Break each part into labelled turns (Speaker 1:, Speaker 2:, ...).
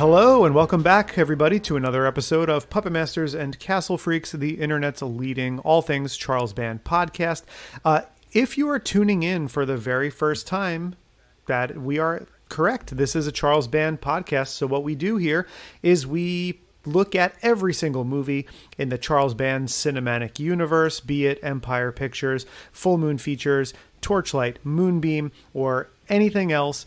Speaker 1: Hello and welcome back, everybody, to another episode of Puppet Masters and Castle Freaks, the internet's leading all things Charles Band podcast. If you are tuning in for the very first time, that we are correct. This is a Charles Band podcast. So what we do here is we look at every single movie in the Charles Band cinematic universe, be it Empire Pictures, Full Moon Features, Torchlight, Moonbeam, or anything else.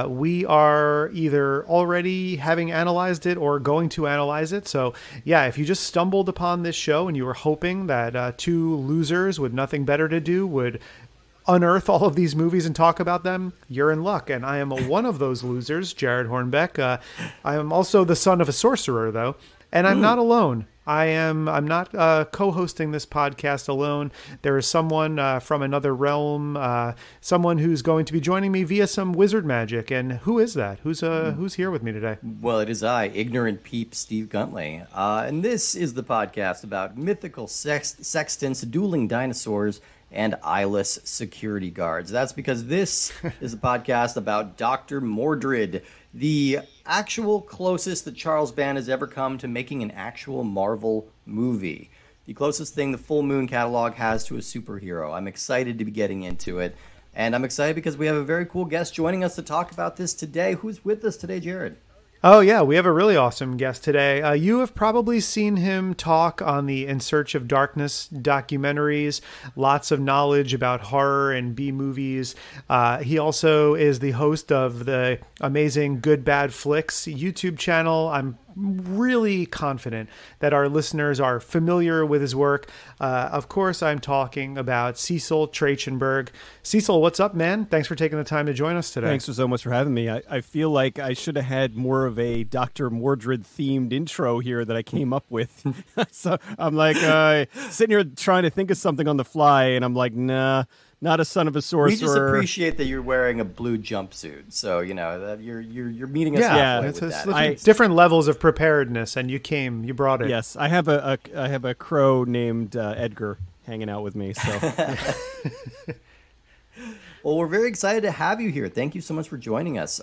Speaker 1: We are either already having analyzed it or going to analyze it. So yeah, if you just stumbled upon this show and you were hoping that two losers with nothing better to do would unearth all of these movies and talk about them, you're in luck. And I am one of those losers, Jared Hornbeck. I am also the son of a sorcerer, though, and I'm not alone. I'm not co-hosting this podcast alone. There is someone from another realm, someone who's going to be joining me via some wizard magic. And who is that? Who's here with me today?
Speaker 2: Well, it is I, ignorant peep Steve Guntley. And this is the podcast about mythical sextants, dueling dinosaurs, and eyeless security guards. That's because this is a podcast about Dr. Mordrid, the actual closest that Charles Band has ever come to making an actual Marvel movie. The closest thing the Full Moon catalog has to a superhero. I'm excited to be getting into it. And I'm excited because we have a very cool guest joining us to talk about this today. Who's with us today, Jared?
Speaker 1: Oh, yeah, we have a really awesome guest today. You have probably seen him talk on the In Search of Darkness documentaries, lots of knowledge about horror and B-movies. He also is the host of the amazing Good Bad Flicks YouTube channel. I'm really confident that our listeners are familiar with his work. Of course, I'm talking about Cecil Trachenburg. Cecil, what's up, man? Thanks for taking the time to join us today.
Speaker 3: Thanks so much for having me. I feel like I should have had more of a Dr. Mordrid themed intro here that I came up with. So I'm like sitting here trying to think of something on the fly, and I'm like, nah. Not a son of a sorcerer.
Speaker 2: We just appreciate that you're wearing a blue jumpsuit, so you know you're meeting us halfway with that.
Speaker 1: Different levels of preparedness, and you brought it.
Speaker 3: Yes, I have a crow named Edgar hanging out with me. So,
Speaker 2: well, we're very excited to have you here. Thank you so much for joining us.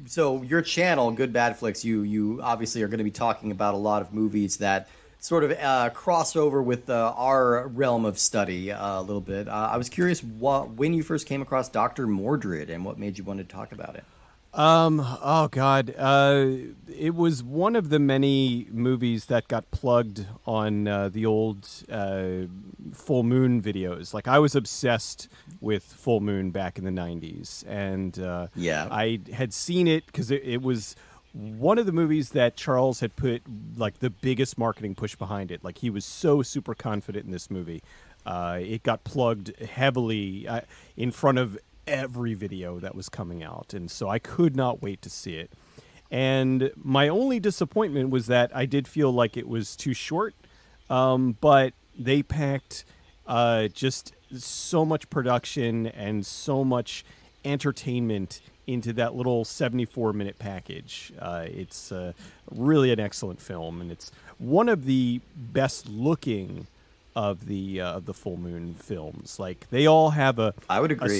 Speaker 2: So your channel, Good Bad Flicks, you obviously are going to be talking about a lot of movies that sort of cross over with our realm of study a little bit. I was curious when you first came across Dr. Mordrid and what made you want to talk about it.
Speaker 3: Oh God, it was one of the many movies that got plugged on the old Full Moon videos. Like I was obsessed with Full Moon back in the 90s, and I had seen it because it was one of the movies that Charles had put like the biggest marketing push behind it. Like he was so super confident in this movie. It got plugged heavily in front of every video that was coming out. And so I could not wait to see it. And my only disappointment was that I did feel like it was too short. But they packed just so much production and so much entertainment into that little 74-minute package. It's really an excellent film, and it's one of the best looking of the Full Moon films. Like they all have a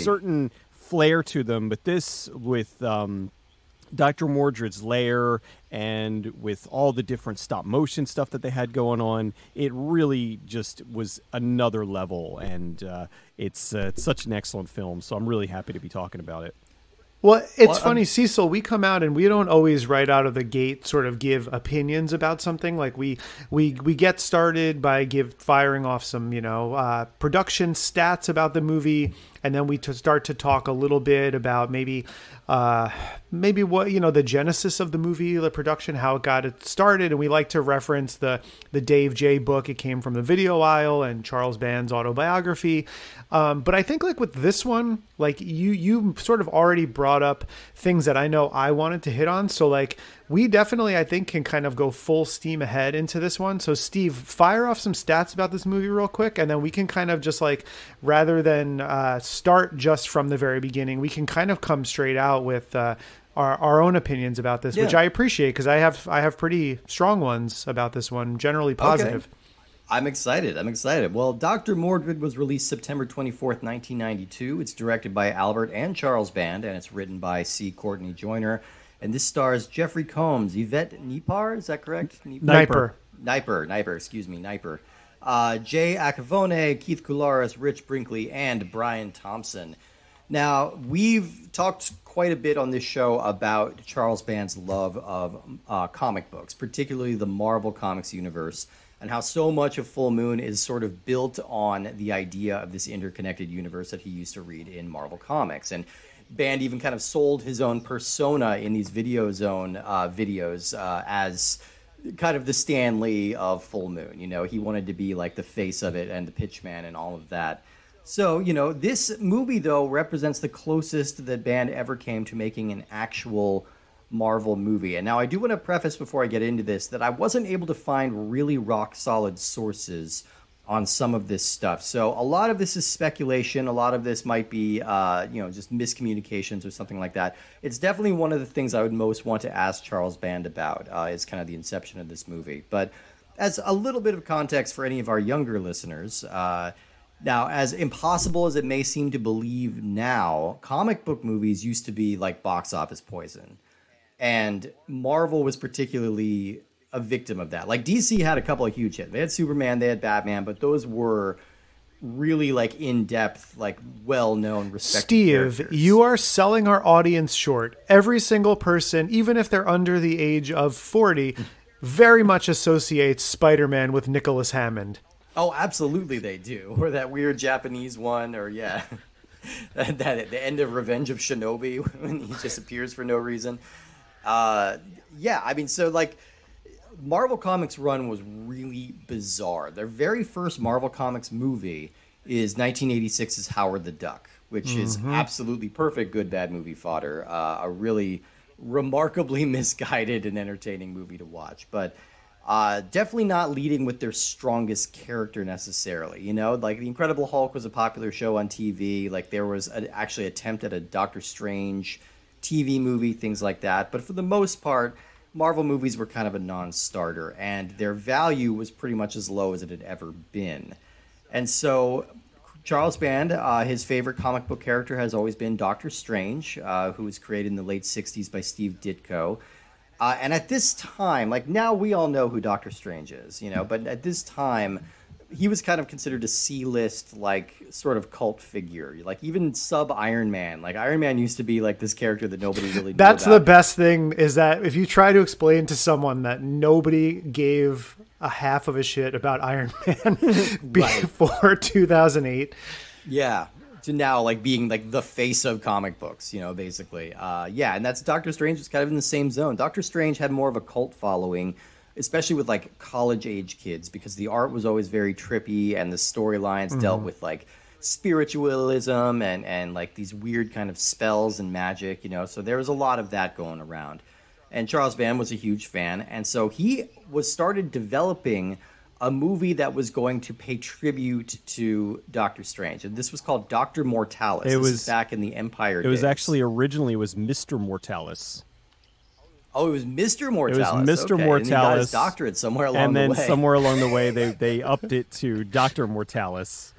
Speaker 3: certain flair to them, but this with Dr. Mordrid's lair and with all the different stop motion stuff that they had going on, it really just was another level, and it's such an excellent film. So I'm really happy to be talking about it.
Speaker 1: Well, it's funny, Cecil, we come out and we don't always right out of the gate sort of give opinions about something. Like we get started by firing off some, production stats about the movie. And then we start to talk a little bit about maybe what, the genesis of the movie, the production, how it got it started. And we like to reference the Dave J book. It came from the video aisle and Charles Band's autobiography. But I think like with this one, like you sort of already brought up things that I know I wanted to hit on. So like we definitely, I think, can kind of go full steam ahead into this one. So Steve, fire off some stats about this movie real quick. And then we can kind of just like, rather than start just from the very beginning, we can kind of come straight out with our own opinions about this, which I appreciate because I have pretty strong ones about this one, generally positive.
Speaker 2: Okay. I'm excited. Well, Dr. Mordrid was released September 24th, 1992. It's directed by Albert and Charles Band, and it's written by C. Courtney Joyner. And this stars Jeffrey Combs, Yvette Nipar, is that correct?
Speaker 1: Niper.
Speaker 2: Niper. Jay Acavone, Keith Kularis, Rich Brinkley, and Brian Thompson. Now, we've talked quite a bit on this show about Charles Band's love of comic books, particularly the Marvel Comics universe, and how so much of Full Moon is sort of built on the idea of this interconnected universe that he used to read in Marvel Comics. And Band even kind of sold his own persona in these Video Zone videos as kind of the Stan Lee of Full Moon. You know, he wanted to be like the face of it and the pitchman and all of that. So, you know, this movie, though, represents the closest that Band ever came to making an actual Marvel movie. And now I do want to preface before I get into this that I wasn't able to find really rock-solid sources on some of this stuff. So a lot of this is speculation. A lot of this might be, just miscommunications or something like that. It's definitely one of the things I would most want to ask Charles Band about is kind of the inception of this movie. But as a little bit of context for any of our younger listeners, now, as impossible as it may seem to believe now, comic book movies used to be like box office poison. And Marvel was particularly a victim of that. Like DC had a couple of huge hits. They had Superman, they had Batman, but those were really like in-depth, like well-known, respected characters.
Speaker 1: You are selling our audience short. Every single person, even if they're under the age of 40, very much associates Spider-Man with Nicholas Hammond.
Speaker 2: Oh, absolutely they do. Or that weird Japanese one, or that at the end of Revenge of Shinobi when he just appears for no reason. I mean, so like Marvel Comics run was really bizarre. Their very first Marvel Comics movie is 1986's Howard the Duck, which is absolutely perfect good bad movie fodder. A really remarkably misguided and entertaining movie to watch, but definitely not leading with their strongest character necessarily. You know, like The Incredible Hulk was a popular show on TV. Like there was actually an attempt at a Doctor Strange TV movie, things like that. But for the most part, Marvel movies were kind of a non-starter, and their value was pretty much as low as it had ever been. And so Charles Band, his favorite comic book character has always been Doctor Strange, who was created in the late 60s by Steve Ditko. And at this time, like now we all know who Doctor Strange is, you know, but at this time, he was kind of considered a C-list, like, sort of cult figure. Like, even sub-Iron Man. Like, Iron Man used to be, like, this character that nobody really knew
Speaker 1: That's
Speaker 2: about.
Speaker 1: the best thing, is that if you try to explain to someone that nobody gave a half of a shit about Iron Man before 2008.
Speaker 2: Yeah. To now, like, being, like, the face of comic books, you know, basically. And that's Doctor Strange was kind of in the same zone. Doctor Strange had more of a cult following, especially with like college age kids, because the art was always very trippy and the storylines dealt with like spiritualism and like these weird kind of spells and magic, you know, so there was a lot of that going around. And Charles Band was a huge fan, and so he started developing a movie that was going to pay tribute to Doctor Strange, and this was called Dr. Mortalis. This is back in the Empire days.
Speaker 3: It was actually originally Mr. Mortalis.
Speaker 2: Oh, it was Mr. Mortalis.
Speaker 3: It was Mr.
Speaker 2: Okay.
Speaker 3: Mortalis.
Speaker 2: And he got his doctorate somewhere along the way.
Speaker 3: And then somewhere along the way, they upped it to Dr. Mortalis.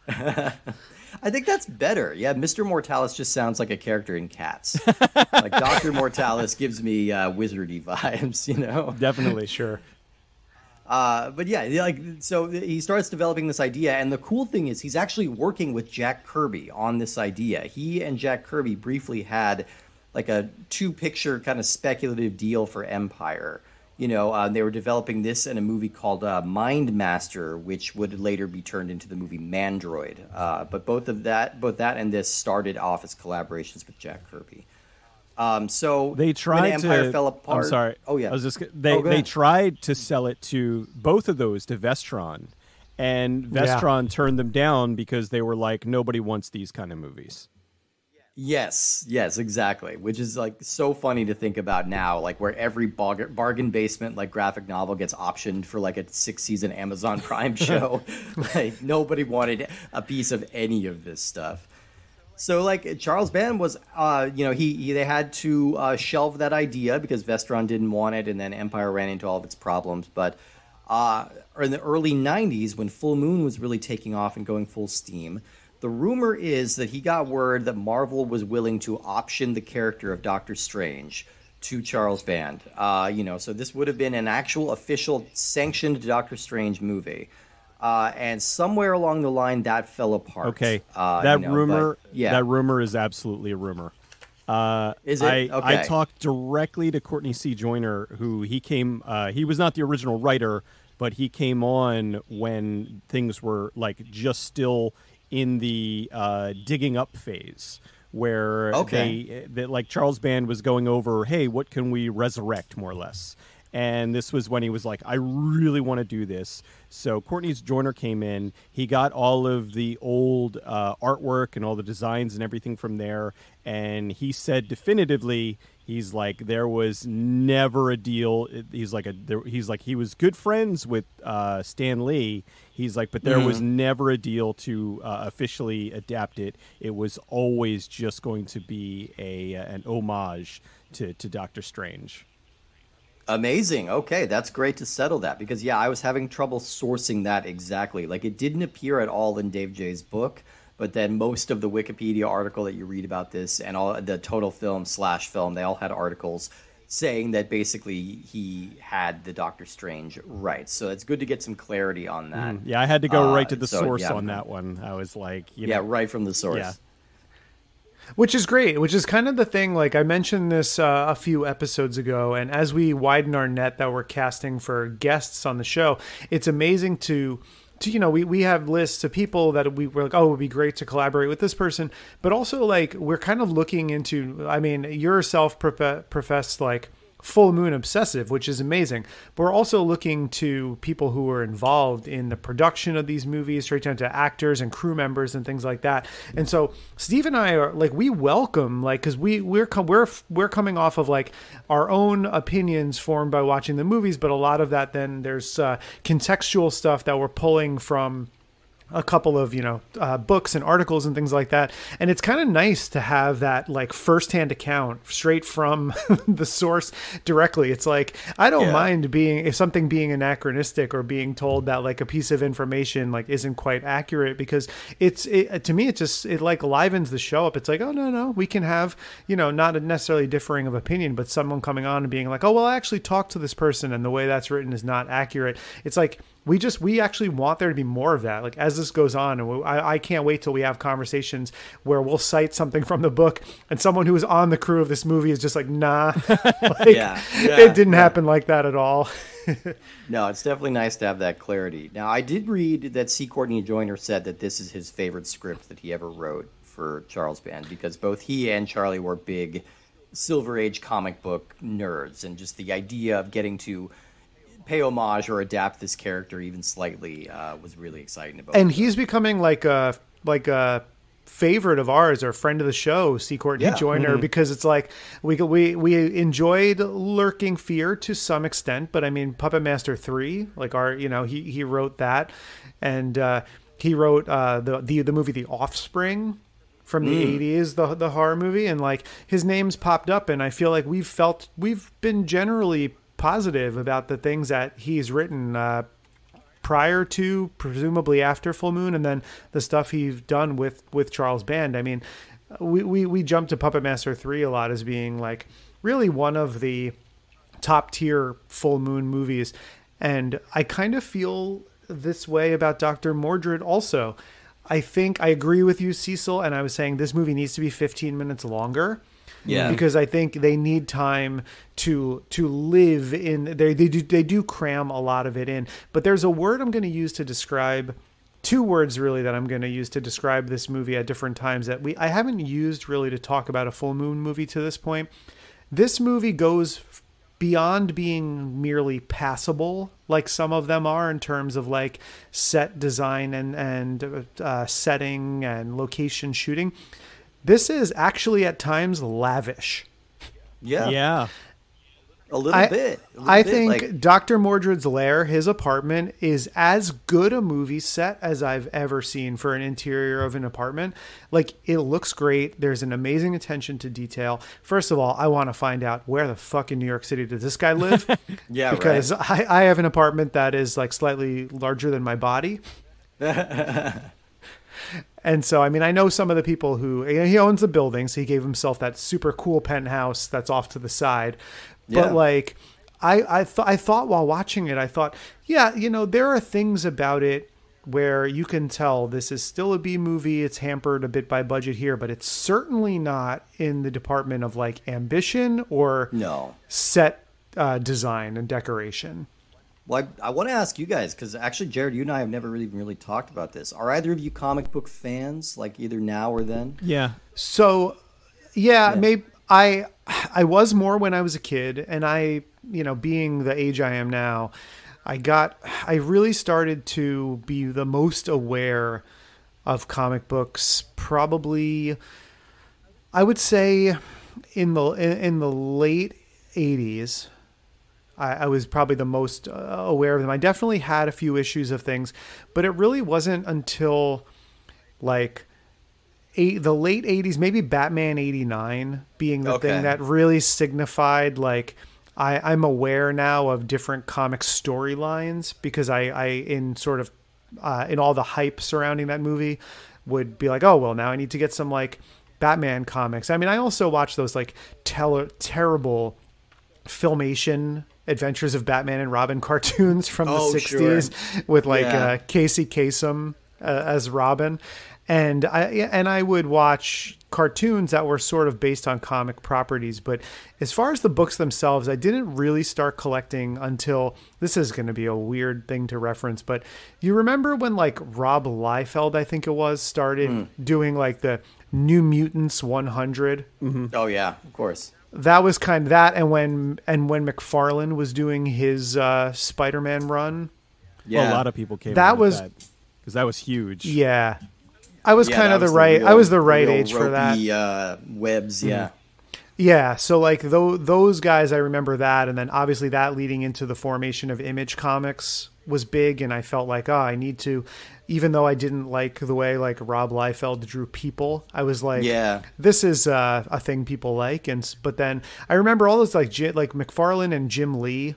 Speaker 2: I think that's better. Yeah, Mr. Mortalis just sounds like a character in Cats. Like Dr. Mortalis gives me wizardy vibes, you know?
Speaker 1: Definitely, sure.
Speaker 2: But yeah, like so he starts developing this idea, and the cool thing is he's actually working with Jack Kirby on this idea. He and Jack Kirby briefly had like a 2-picture kind of speculative deal for Empire. You know, they were developing this in a movie called Mind Master, which would later be turned into the movie Mandroid. But both that and this started off as collaborations with Jack Kirby. So
Speaker 3: they tried
Speaker 2: when Empire
Speaker 3: to,
Speaker 2: fell apart.
Speaker 3: I'm sorry.
Speaker 2: Oh yeah.
Speaker 3: I was just they tried to sell it to both of those to Vestron, and Vestron turned them down because they were like, nobody wants these kind of movies.
Speaker 2: Yes, exactly. Which is like so funny to think about now, like where every bargain basement like graphic novel gets optioned for like a 6-season Amazon Prime show. Like nobody wanted a piece of any of this stuff. So like Charles Band was, they had to shelve that idea because Vestron didn't want it, and then Empire ran into all of its problems. But in the early 90s, when Full Moon was really taking off and going full steam, the rumor is that he got word that Marvel was willing to option the character of Doctor Strange to Charles Band. So this would have been an actual official sanctioned Doctor Strange movie. And somewhere along the line, that fell apart.
Speaker 3: Okay, that rumor is absolutely a rumor.
Speaker 2: Is it? Okay.
Speaker 3: I talked directly to Courtney C. Joyner, who he was not the original writer, but he came on when things were like just still in the digging up phase, where they like Charles Band was going over, hey, what can we resurrect, more or less. And this was when he was like, I really want to do this. So Courtney Joyner came in. He got all of the old artwork and all the designs and everything from there. And he said definitively, he's like, there was never a deal. He's like, he was good friends with Stan Lee. He's like, but there was never a deal to officially adapt it. It was always just going to be an homage to Doctor Strange.
Speaker 2: Amazing. Okay, that's great to settle that, because I was having trouble sourcing that exactly. Like, it didn't appear at all in Dave J's book, but then most of the Wikipedia article that you read about this and all the Total Film /film, they all had articles saying that basically he had the Doctor Strange rights. So it's good to get some clarity on that.
Speaker 3: Yeah, I had to go right to the source on that one. I was like,
Speaker 2: right from the source.
Speaker 3: Yeah.
Speaker 1: Which is great, which is kind of the thing. Like, I mentioned this a few episodes ago, and as we widen our net that we're casting for guests on the show, it's amazing to we have lists of people that we're like, oh, it would be great to collaborate with this person. But also, like, we're kind of looking into, I mean, you're self-professed, like, full moon obsessive, which is amazing. But we're also looking to people who are involved in the production of these movies, straight down to actors and crew members and things like that. And so Steve and I are like, we welcome, like, because we're coming off of like our own opinions formed by watching the movies, but a lot of that then there's contextual stuff that we're pulling from a couple of, books and articles and things like that. And it's kind of nice to have that like firsthand account straight from the source directly. It's like, I don't mind if something being anachronistic or being told that like a piece of information like isn't quite accurate, because to me, it like livens the show up. It's like, oh, no, we can have, not necessarily differing of opinion, but someone coming on and being like, oh, well, I actually talked to this person and the way that's written is not accurate. It's like, we actually want there to be more of that. Like, as this goes on, and I can't wait till we have conversations where we'll cite something from the book and someone who was on the crew of this movie is just like, nah, it didn't happen like that at all.
Speaker 2: No, it's definitely nice to have that clarity. Now, I did read that C. Courtney Joyner said that this is his favorite script that he ever wrote for Charles Band, because both he and Charlie were big Silver Age comic book nerds, and just the idea of getting to pay homage or adapt this character even slightly was really exciting to both.
Speaker 1: And he's becoming like a favorite of ours, or friend of the show, C. Courtney Joyner, because it's like we enjoyed Lurking Fear to some extent, but I mean Puppet Master 3, like he wrote that, and he wrote the movie The Offspring from the 80s, the horror movie, and like his name's popped up, and I feel like we've been generally positive about the things that he's written prior to, presumably after Full Moon, and then the stuff he's done with Charles Band. I mean, we jumped to Puppet Master 3 a lot as being like really one of the top tier Full Moon movies, and I kind of feel this way about Dr. Mordrid also. I think I agree with you, Cecil, and I was saying this movie needs to be 15 minutes longer. Yeah, because I think they need time to live in. They do cram a lot of it in. But there's a word I'm going to use to describe, two words really that I'm going to use to describe this movie at different times that I haven't used really to talk about a Full Moon movie to this point. This movie goes beyond being merely passable, like some of them are in terms of like set design and setting and location shooting. This is actually at times lavish.
Speaker 2: Yeah. A little bit.
Speaker 1: I think Dr. Mordrid's lair, his apartment, is as good a movie set as I've ever seen for an interior of an apartment. Like, it looks great. There's an amazing attention to detail. First of all, I want to find out where the fuck in New York City does this guy live? Because I have an apartment that is like slightly larger than my body. And so, I mean, I know some of the people who, he owns the building, so he gave himself that super cool penthouse that's off to the side. But like, I thought while watching it, I thought, yeah, you know, there are things about it where you can tell this is still a B movie. It's hampered a bit by budget here, but it's certainly not in the department of like ambition or set design and decoration.
Speaker 2: Well, I want to ask you guys, because actually, Jared, you and I have never really talked about this. Are either of you comic book fans, like either now or then?
Speaker 3: Yeah.
Speaker 1: So, maybe I was more when I was a kid, and I, you know, being the age I am now, I really started to be the most aware of comic books probably, I would say in the late 80s. I was probably the most aware of them. I definitely had a few issues of things, but it really wasn't until like the late 80s, maybe Batman 89 being the thing that really signified like I'm aware now of different comic storylines, because I in sort of in all the hype surrounding that movie would be like, oh, well, now I need to get some like Batman comics. I mean, I also watched those like terrible Filmation Adventures of Batman and Robin cartoons from the 60s with like Casey Kasem as Robin. And I would watch cartoons that were sort of based on comic properties. But as far as the books themselves, I didn't really start collecting until, this is going to be a weird thing to reference, but you remember when like Rob Liefeld, I think it was, started doing like the New Mutants 100?
Speaker 2: Mm-hmm. Oh yeah, of course.
Speaker 1: That was kind of that, and when McFarlane was doing his Spider-Man run,
Speaker 3: a lot of people came. That was because that was huge.
Speaker 1: Yeah, I was kind of I was the right age for that.
Speaker 2: Webs,
Speaker 1: yeah. So like those guys, I remember that, and then obviously that leading into the formation of Image Comics was big, and I felt like, I need to. Even though I didn't like the way like Rob Liefeld drew people, I was like, this is a thing people like. But then I remember all those like McFarlane and Jim Lee,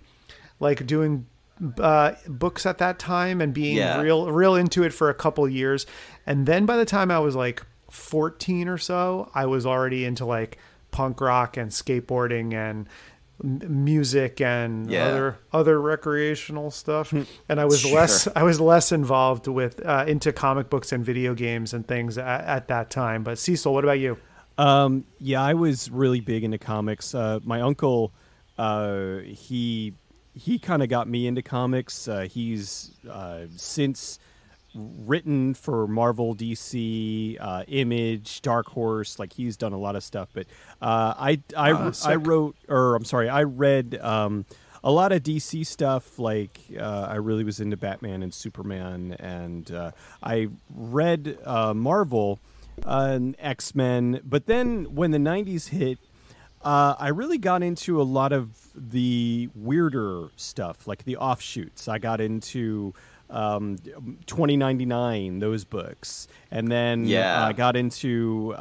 Speaker 1: like doing books at that time and being real into it for a couple years. And then by the time I was like 14 or so, I was already into like punk rock and skateboarding and music and other recreational stuff, and I was less involved with into comic books and video games and things at that time. But Cecil, what about you?
Speaker 3: I was really big into comics. My uncle, he kind of got me into comics. He's since written for Marvel, DC, Image, Dark Horse. Like he's done a lot of stuff. But I read a lot of DC stuff. Like I really was into Batman and Superman, and I read Marvel and X-Men. But then when the 90s hit, I really got into a lot of the weirder stuff, like the offshoots. I got into 2099, those books, and then I got into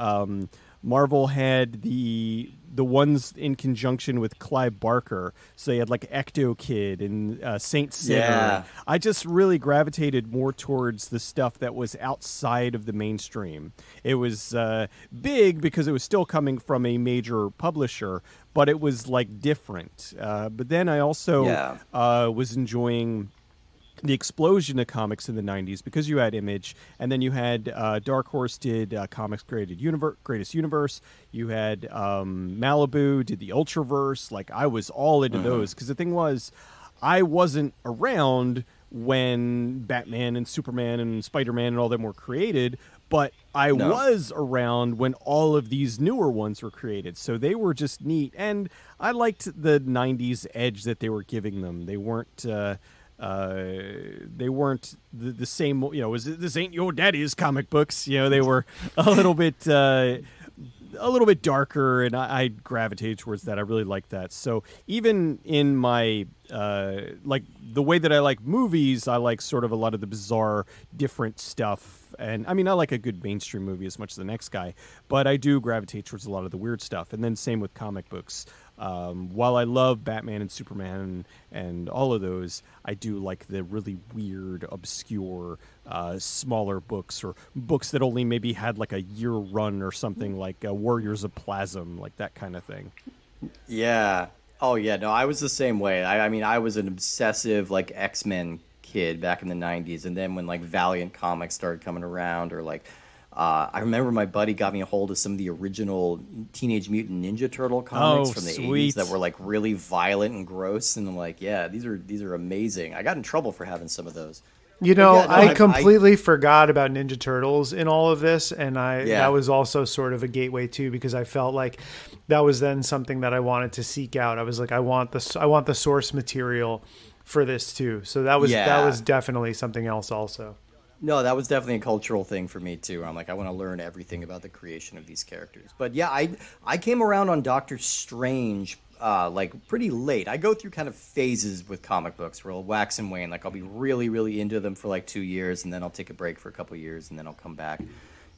Speaker 3: Marvel had the ones in conjunction with Clive Barker, so they had like Ecto Kid and Saint Seiya. I just really gravitated more towards the stuff that was outside of the mainstream. It was big because it was still coming from a major publisher, but it was like different. But then I also was enjoying the explosion of comics in the 90s, because you had Image, and then you had Dark Horse did Comics Greatest Universe. You had Malibu did the Ultraverse. Like I was all into those, because the thing was, I wasn't around when Batman and Superman and Spider-Man and all them were created, but I was around when all of these newer ones were created. So they were just neat, and I liked the 90s edge that they were giving them. They weren't the same, this ain't your daddy's comic books. They were a little bit darker, and I gravitated towards that. I really liked that. So even in my like the way that I like movies, I like sort of a lot of the bizarre, different stuff. And I mean, I like a good mainstream movie as much as the next guy, but I do gravitate towards a lot of the weird stuff. And then same with comic books. While I love Batman and Superman and all of those, I do like the really weird, obscure, smaller books, or books that only maybe had like a year run or something, like Warriors of Plasm, like that kind of thing.
Speaker 2: Yeah. Oh, yeah. No, I was the same way. I mean, I was an obsessive, like, X-Men kid back in the 90s. And then when, like, Valiant comics started coming around, or, like, I remember my buddy got me a hold of some of the original Teenage Mutant Ninja Turtle comics from the 80s that were, like, really violent and gross. And I'm like, yeah, these are amazing. I got in trouble for having some of those.
Speaker 1: You know, yeah, no, I completely forgot about Ninja Turtles in all of this, and that was also sort of a gateway too, because I felt like that was then something that I wanted to seek out. I was like, I want the source material for this too. So that was definitely something else also.
Speaker 2: No, that was definitely a cultural thing for me too. I'm like, I want to learn everything about the creation of these characters. But yeah, I came around on Doctor Strange like pretty late. I go through kind of phases with comic books where I'll wax and wane. Like I'll be really, really into them for like 2 years, and then I'll take a break for a couple of years, and then I'll come back.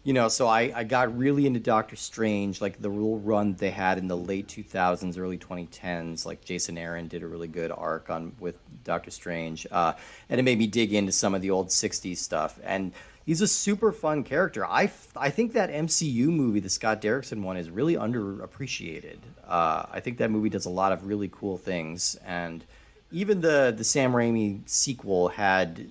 Speaker 2: You know, so I got really into Doctor Strange, like the real run they had in the late 2000s, early 2010s. Like Jason Aaron did a really good arc with Doctor Strange, and it made me dig into some of the old 60s stuff. And he's a super fun character. I think that MCU movie, the Scott Derrickson one, is really underappreciated. I think that movie does a lot of really cool things. And even the Sam Raimi sequel had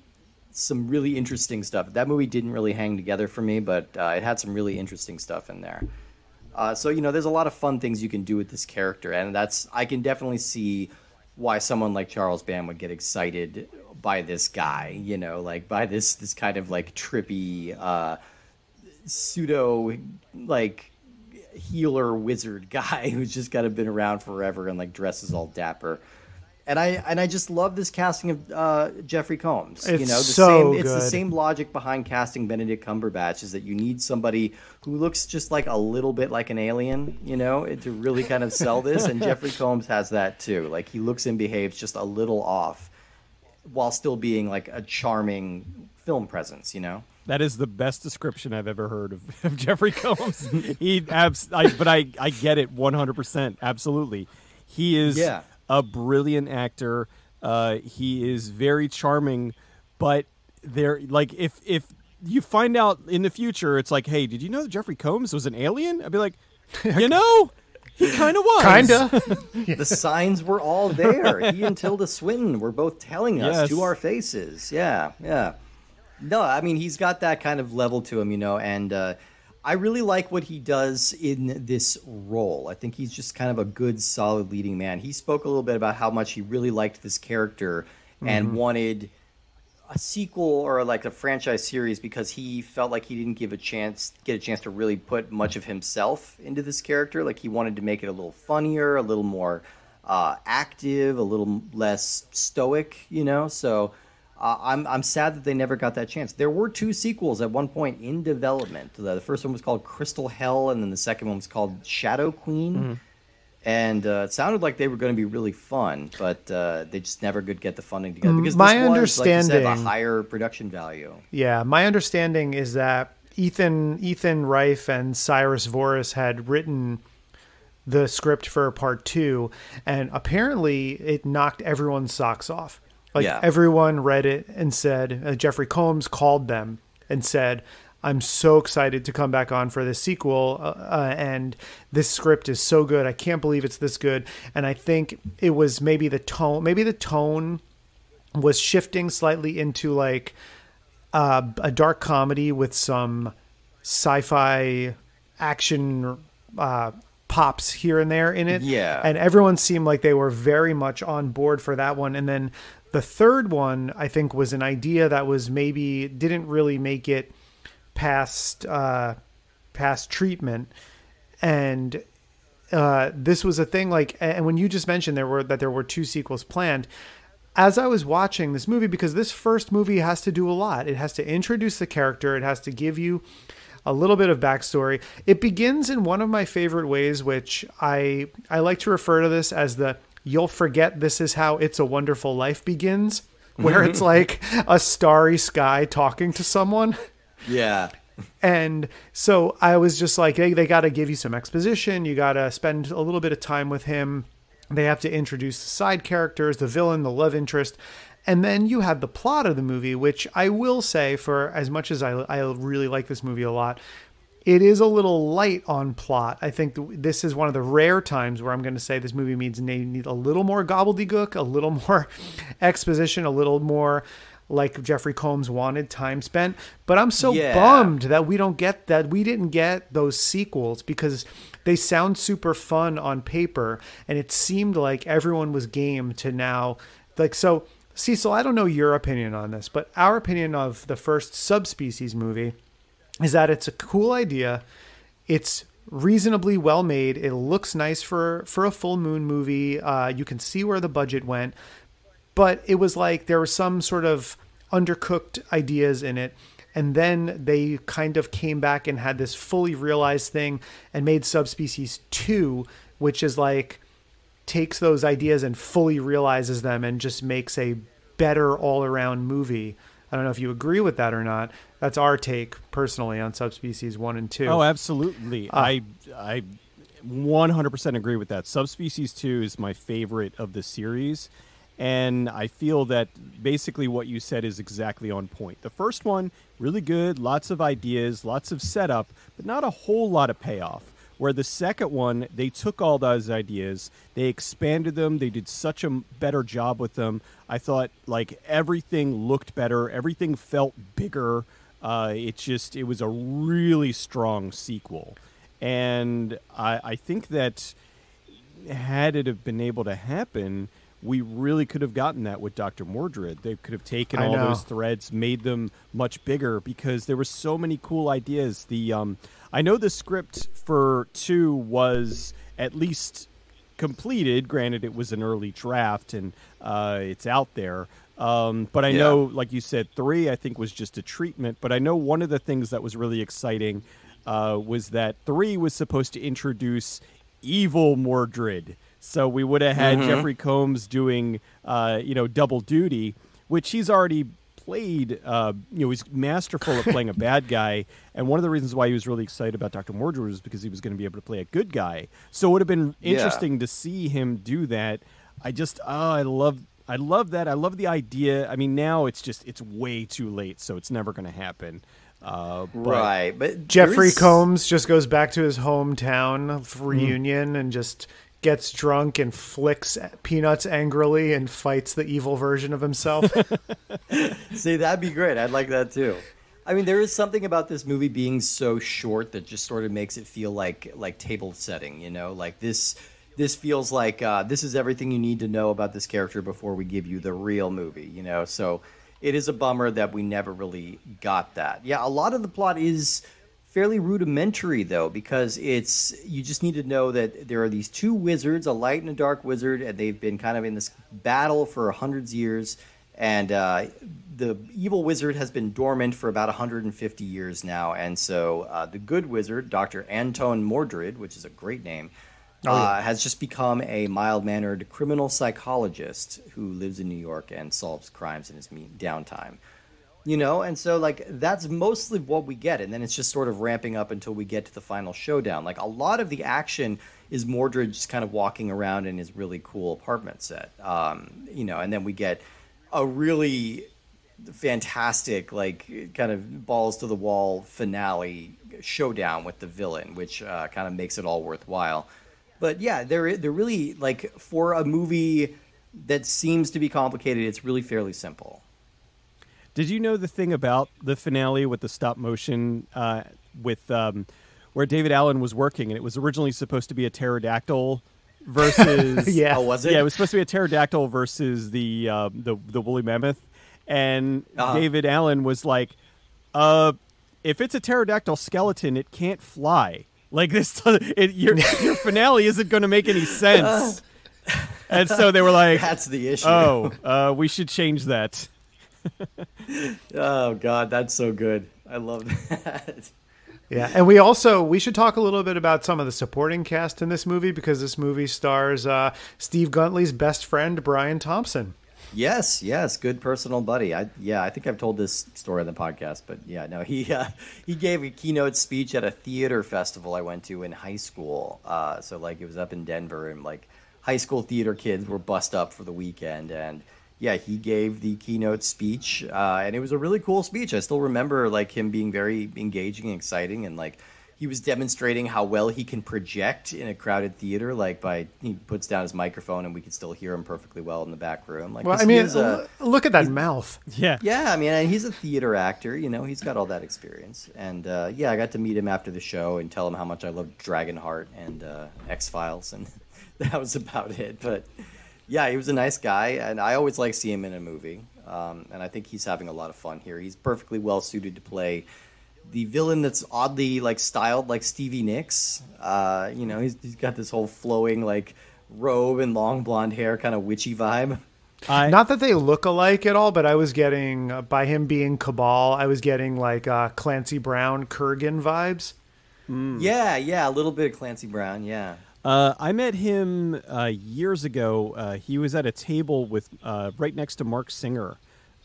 Speaker 2: some really interesting stuff. That movie didn't really hang together for me, but it had some really interesting stuff in there. So, you know, there's a lot of fun things you can do with this character. And I can definitely see why someone like Charles Band would get excited by this guy, you know, like by this kind of like trippy pseudo like healer wizard guy who's just kind of been around forever and like dresses all dapper. And I just love this casting of Jeffrey Combs.
Speaker 1: It's
Speaker 2: you know,
Speaker 1: good.
Speaker 2: It's the same logic behind casting Benedict Cumberbatch, is that you need somebody who looks just like a little bit like an alien, you know, to really kind of sell this. And Jeffrey Combs has that too. Like he looks and behaves just a little off, while still being like a charming film presence, you know?
Speaker 3: That is the best description I've ever heard of Jeffrey Combs. But I get it 100%. Absolutely. He is a brilliant actor. He is very charming, but like if you find out in the future, it's like, hey, did you know that Jeffrey Combs was an alien? I'd be like, you know, he kind of was.
Speaker 1: Kinda.
Speaker 2: The signs were all there. He and Tilda Swinton were both telling us to our faces. Yeah, yeah. No, I mean, he's got that kind of level to him, you know, and I really like what he does in this role. I think he's just kind of a good, solid leading man. He spoke a little bit about how much he really liked this character and wanted a sequel or like a franchise series because he felt like he didn't get a chance to really put much of himself into this character. Like he wanted to make it a little funnier, a little more active, a little less stoic, you know. So I'm sad that they never got that chance. There were 2 sequels at one point in development. The first one was called Crystal Hell, and then the second one was called Shadow Queen. And it sounded like they were going to be really fun, but they just never could get the funding together. Because
Speaker 1: my
Speaker 2: this was,
Speaker 1: understanding,
Speaker 2: like you said, a higher production value.
Speaker 1: Yeah, my understanding is that Ethan Reif and Cyrus Voris had written the script for part 2, and apparently it knocked everyone's socks off. Like everyone read it and said, Jeffrey Combs called them and said, I'm so excited to come back on for this sequel. And this script is so good. I can't believe it's this good. And I think it was maybe the tone was shifting slightly into like a dark comedy with some sci-fi action pops here and there in it.
Speaker 2: Yeah.
Speaker 1: And everyone seemed like they were very much on board for that one. And then the third one, I think, was an idea that was maybe didn't really make it past treatment. And this was a thing like, and when you just mentioned there were 2 sequels planned, as I was watching this movie, because this first movie has to do a lot. It has to introduce the character. It has to give you a little bit of backstory. It begins in one of my favorite ways, which I like to refer to this as the you'll forget this is how It's a Wonderful Life begins, where it's like a starry sky talking to someone.
Speaker 2: Yeah.
Speaker 1: And so I was just like, they got to give you some exposition. You got to spend a little bit of time with him. They have to introduce the side characters, the villain, the love interest. And then you have the plot of the movie, which I will say, for as much as I really like this movie a lot, it is a little light on plot. I think this is one of the rare times where I'm going to say this movie needs a little more gobbledygook, a little more exposition, a little more like Jeffrey Combs wanted time spent. But I'm so bummed that we didn't get those sequels, because they sound super fun on paper, and it seemed like everyone was game to now. Like, so Cecil, I don't know your opinion on this, but our opinion of the first Subspecies movie is that it's a cool idea. It's reasonably well made. It looks nice for a full moon movie. You can see where the budget went, but it was like there were some sort of undercooked ideas in it. And then they kind of came back and had this fully realized thing and made Subspecies 2, which is like takes those ideas and fully realizes them and just makes a better all around movie. I don't know if you agree with that or not. That's our take personally on Subspecies 1 and 2.
Speaker 3: Oh, absolutely. I 100% agree with that. Subspecies 2 is my favorite of the series. And I feel that basically what you said is exactly on point. The first one, really good, lots of ideas, lots of setup, but not a whole lot of payoff. Where the second one, they took all those ideas, they expanded them, they did such a better job with them. I thought like everything looked better, everything felt bigger. It was a really strong sequel. And I think that had it have been able to happen, we really could have gotten that with Dr. Mordrid. They could have taken all those threads, made them much bigger, because there were so many cool ideas. I know the script for 2 was at least completed. Granted, it was an early draft, and it's out there. But I know, like you said, 3, I think, was just a treatment. But I know one of the things that was really exciting was that 3 was supposed to introduce evil Mordrid. So we would have had Jeffrey Combs doing, double duty, which he's already played. He's masterful at playing a bad guy. And one of the reasons why he was really excited about Dr. Mordrid was because he was going to be able to play a good guy. So it would have been interesting to see him do that. I love that. I love the idea. I mean, now it's way too late, so it's never going to happen.
Speaker 2: But
Speaker 1: Jeffrey Combs just goes back to his hometown reunion and just gets drunk and flicks peanuts angrily and fights the evil version of himself.
Speaker 2: See, that'd be great. I'd like that too. I mean, there is something about this movie being so short that just sort of makes it feel like table setting, like this feels like this is everything you need to know about this character before we give you the real movie, so it is a bummer that we never really got that. Yeah, a lot of the plot is fairly rudimentary, though, because you just need to know that there are these 2 wizards, a light and a dark wizard, and they've been kind of in this battle for hundreds of years, and the evil wizard has been dormant for about 150 years now, and so the good wizard, Dr. Anton Mordrid, which is a great name, has just become a mild-mannered criminal psychologist who lives in New York and solves crimes in his downtime. And so, that's mostly what we get. And then it's just sort of ramping up until we get to the final showdown. Like, a lot of the action is Mordrid just kind of walking around in his really cool apartment set. And then we get a really fantastic, kind of balls-to-the-wall finale showdown with the villain, which kind of makes it all worthwhile. But, yeah, they're really, for a movie that seems to be complicated, it's really fairly simple.
Speaker 3: Did you know the thing about the finale with the stop motion where David Allen was working, and it was originally supposed to be a pterodactyl versus
Speaker 2: Oh, was it?
Speaker 3: Yeah, it was supposed to be a pterodactyl versus the woolly mammoth, and David Allen was like, if it's a pterodactyl skeleton, it can't fly. Like this, your finale isn't going to make any sense. And so they were like,
Speaker 2: "That's the issue."
Speaker 3: We should change that.
Speaker 2: Oh God, that's so good. I love that.
Speaker 1: Yeah, and we should talk a little bit about some of the supporting cast in this movie, because this movie stars Steve Guntley's best friend, Brian Thompson.
Speaker 2: Yes, good personal buddy. I think I've told this story on the podcast, but yeah, no, he gave a keynote speech at a theater festival I went to in high school. So like it was up in Denver, and like high school theater kids were bussed up for the weekend, and yeah, he gave the keynote speech, and it was a really cool speech. I still remember like him being very engaging and exciting, and like he was demonstrating how well he can project in a crowded theater. Like he puts down his microphone, and we can still hear him perfectly well in the back room. Like,
Speaker 1: well, I mean, look at that mouth.
Speaker 3: Yeah,
Speaker 2: I mean, he's a theater actor. You know, he's got all that experience, and yeah, I got to meet him after the show and tell him how much I loved Dragonheart and X-Files, and that was about it. But yeah, he was a nice guy, and I always like seeing him in a movie. And I think he's having a lot of fun here. He's perfectly well suited to play the villain that's oddly like styled like Stevie Nicks. You know, he's got this whole flowing like robe and long blonde hair, kind of witchy vibe.
Speaker 1: Not that they look alike at all, but I was getting, by him being Cabal, I was getting like Clancy Brown, Kurgan vibes.
Speaker 2: Yeah, a little bit of Clancy Brown, yeah.
Speaker 3: I met him years ago. He was at a table with right next to Mark Singer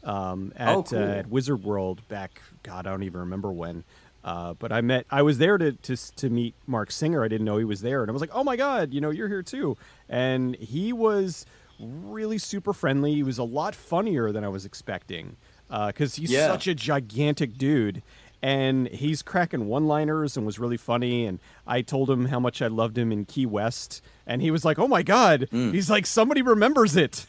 Speaker 3: at Wizard World back, God, I don't even remember when. But I was there to meet Mark Singer. I didn't know he was there, and I was like, oh my God, you know, you're here too. And he was really super friendly. He was a lot funnier than I was expecting, because he's such a gigantic dude. And he's cracking one-liners and was really funny. And I told him how much I loved him in Key West. And he was like, oh, my God. He's like, somebody remembers it.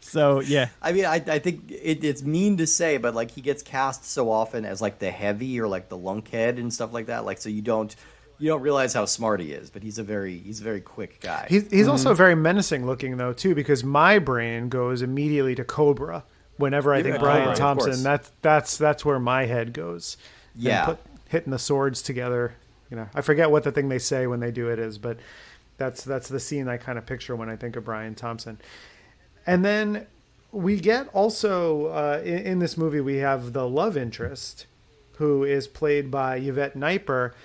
Speaker 3: So, yeah.
Speaker 2: I mean, I think it's mean to say, but, like, he gets cast so often as, like, the heavy or, like, the lunkhead and stuff like that. Like, so you don't realize how smart he is. But he's a very quick guy.
Speaker 1: He's also very menacing looking, though, too, because my brain goes immediately to Cobra. Whenever I think Brian Thompson, that's where my head goes.
Speaker 2: Yeah,
Speaker 1: hitting the swords together. You know, I forget what the thing they say when they do it is, but that's the scene I kind of picture when I think of Brian Thompson. And then we get also in this movie we have the love interest, who is played by Yvette Kniper,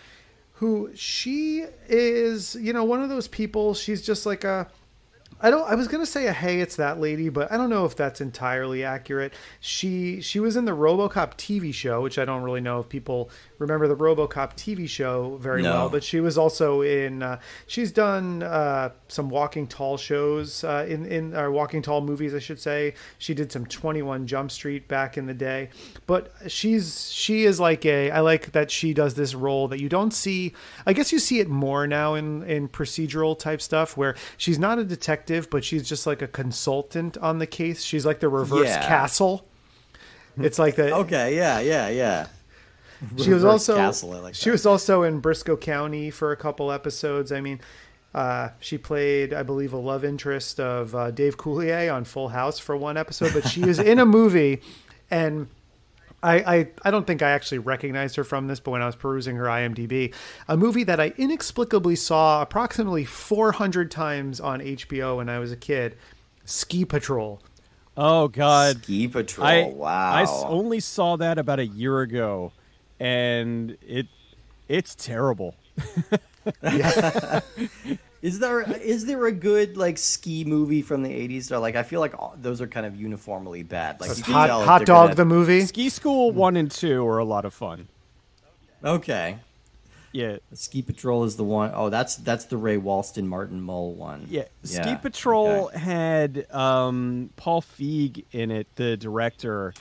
Speaker 1: who she is, you know, one of those people. She's just like I was going to say hey, it's that lady, but I don't know if that's entirely accurate. She was in the RoboCop TV show, which I don't really know if people remember the RoboCop TV show very well, but she was also in, she's done some Walking Tall shows, in Walking Tall movies, I should say. She did some 21 Jump Street back in the day, but she is like I like that she does this role that you don't see. I guess you see it more now in procedural type stuff, where she's not a detective, but she's just like a consultant on the case. She's like the reverse Castle. It's like the
Speaker 2: yeah.
Speaker 1: She was also she was also in Briscoe County for a couple episodes. I mean, she played, I believe, a love interest of Dave Coulier on Full House for one episode. But she was in a movie, and I don't think I actually recognized her from this, but when I was perusing her IMDb, a movie that I inexplicably saw approximately 400 times on HBO when I was a kid, Ski Patrol.
Speaker 3: Oh, God.
Speaker 2: Ski Patrol, wow.
Speaker 3: I only saw that about a year ago, and it's terrible.
Speaker 2: Is there a good like ski movie from the 80s? Or like I feel like those are kind of uniformly bad. Like
Speaker 1: Hot Dog the movie.
Speaker 3: Ski School 1 and 2 are a lot of fun.
Speaker 2: Okay.
Speaker 3: Yeah.
Speaker 2: Ski Patrol is the one. Oh, that's the Ray Walston Martin Mull one.
Speaker 3: Yeah. Ski Patrol had Paul Feig in it, the director.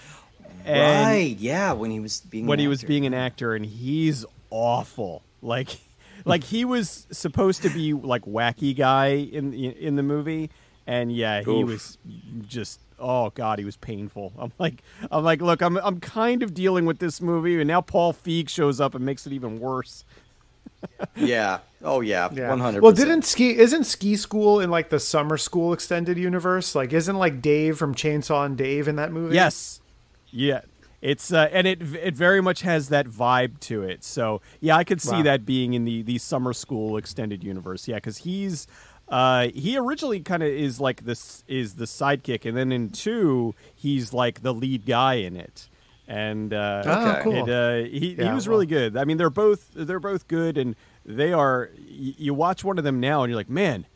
Speaker 2: Right. Yeah, when he was being
Speaker 3: an actor, and he's awful. Like he was supposed to be like wacky guy in the movie, and he was just, oh God, he was painful. I'm like, look, I'm kind of dealing with this movie, and now Paul Feig shows up and makes it even worse.
Speaker 2: Yeah. Oh yeah. 100%.
Speaker 1: Well, isn't Ski School in like the Summer School extended universe? Like, isn't like Dave from Chainsaw and Dave in that movie?
Speaker 3: Yes. Yeah. It's and it very much has that vibe to it. So yeah, I could see that being in the Summer School extended universe. Yeah, because he originally kind of is like the sidekick, and then in 2 he's like the lead guy in it. and
Speaker 1: cool.
Speaker 3: he was really good. I mean, they're both good, and they are. You watch one of them now, and you're like, man,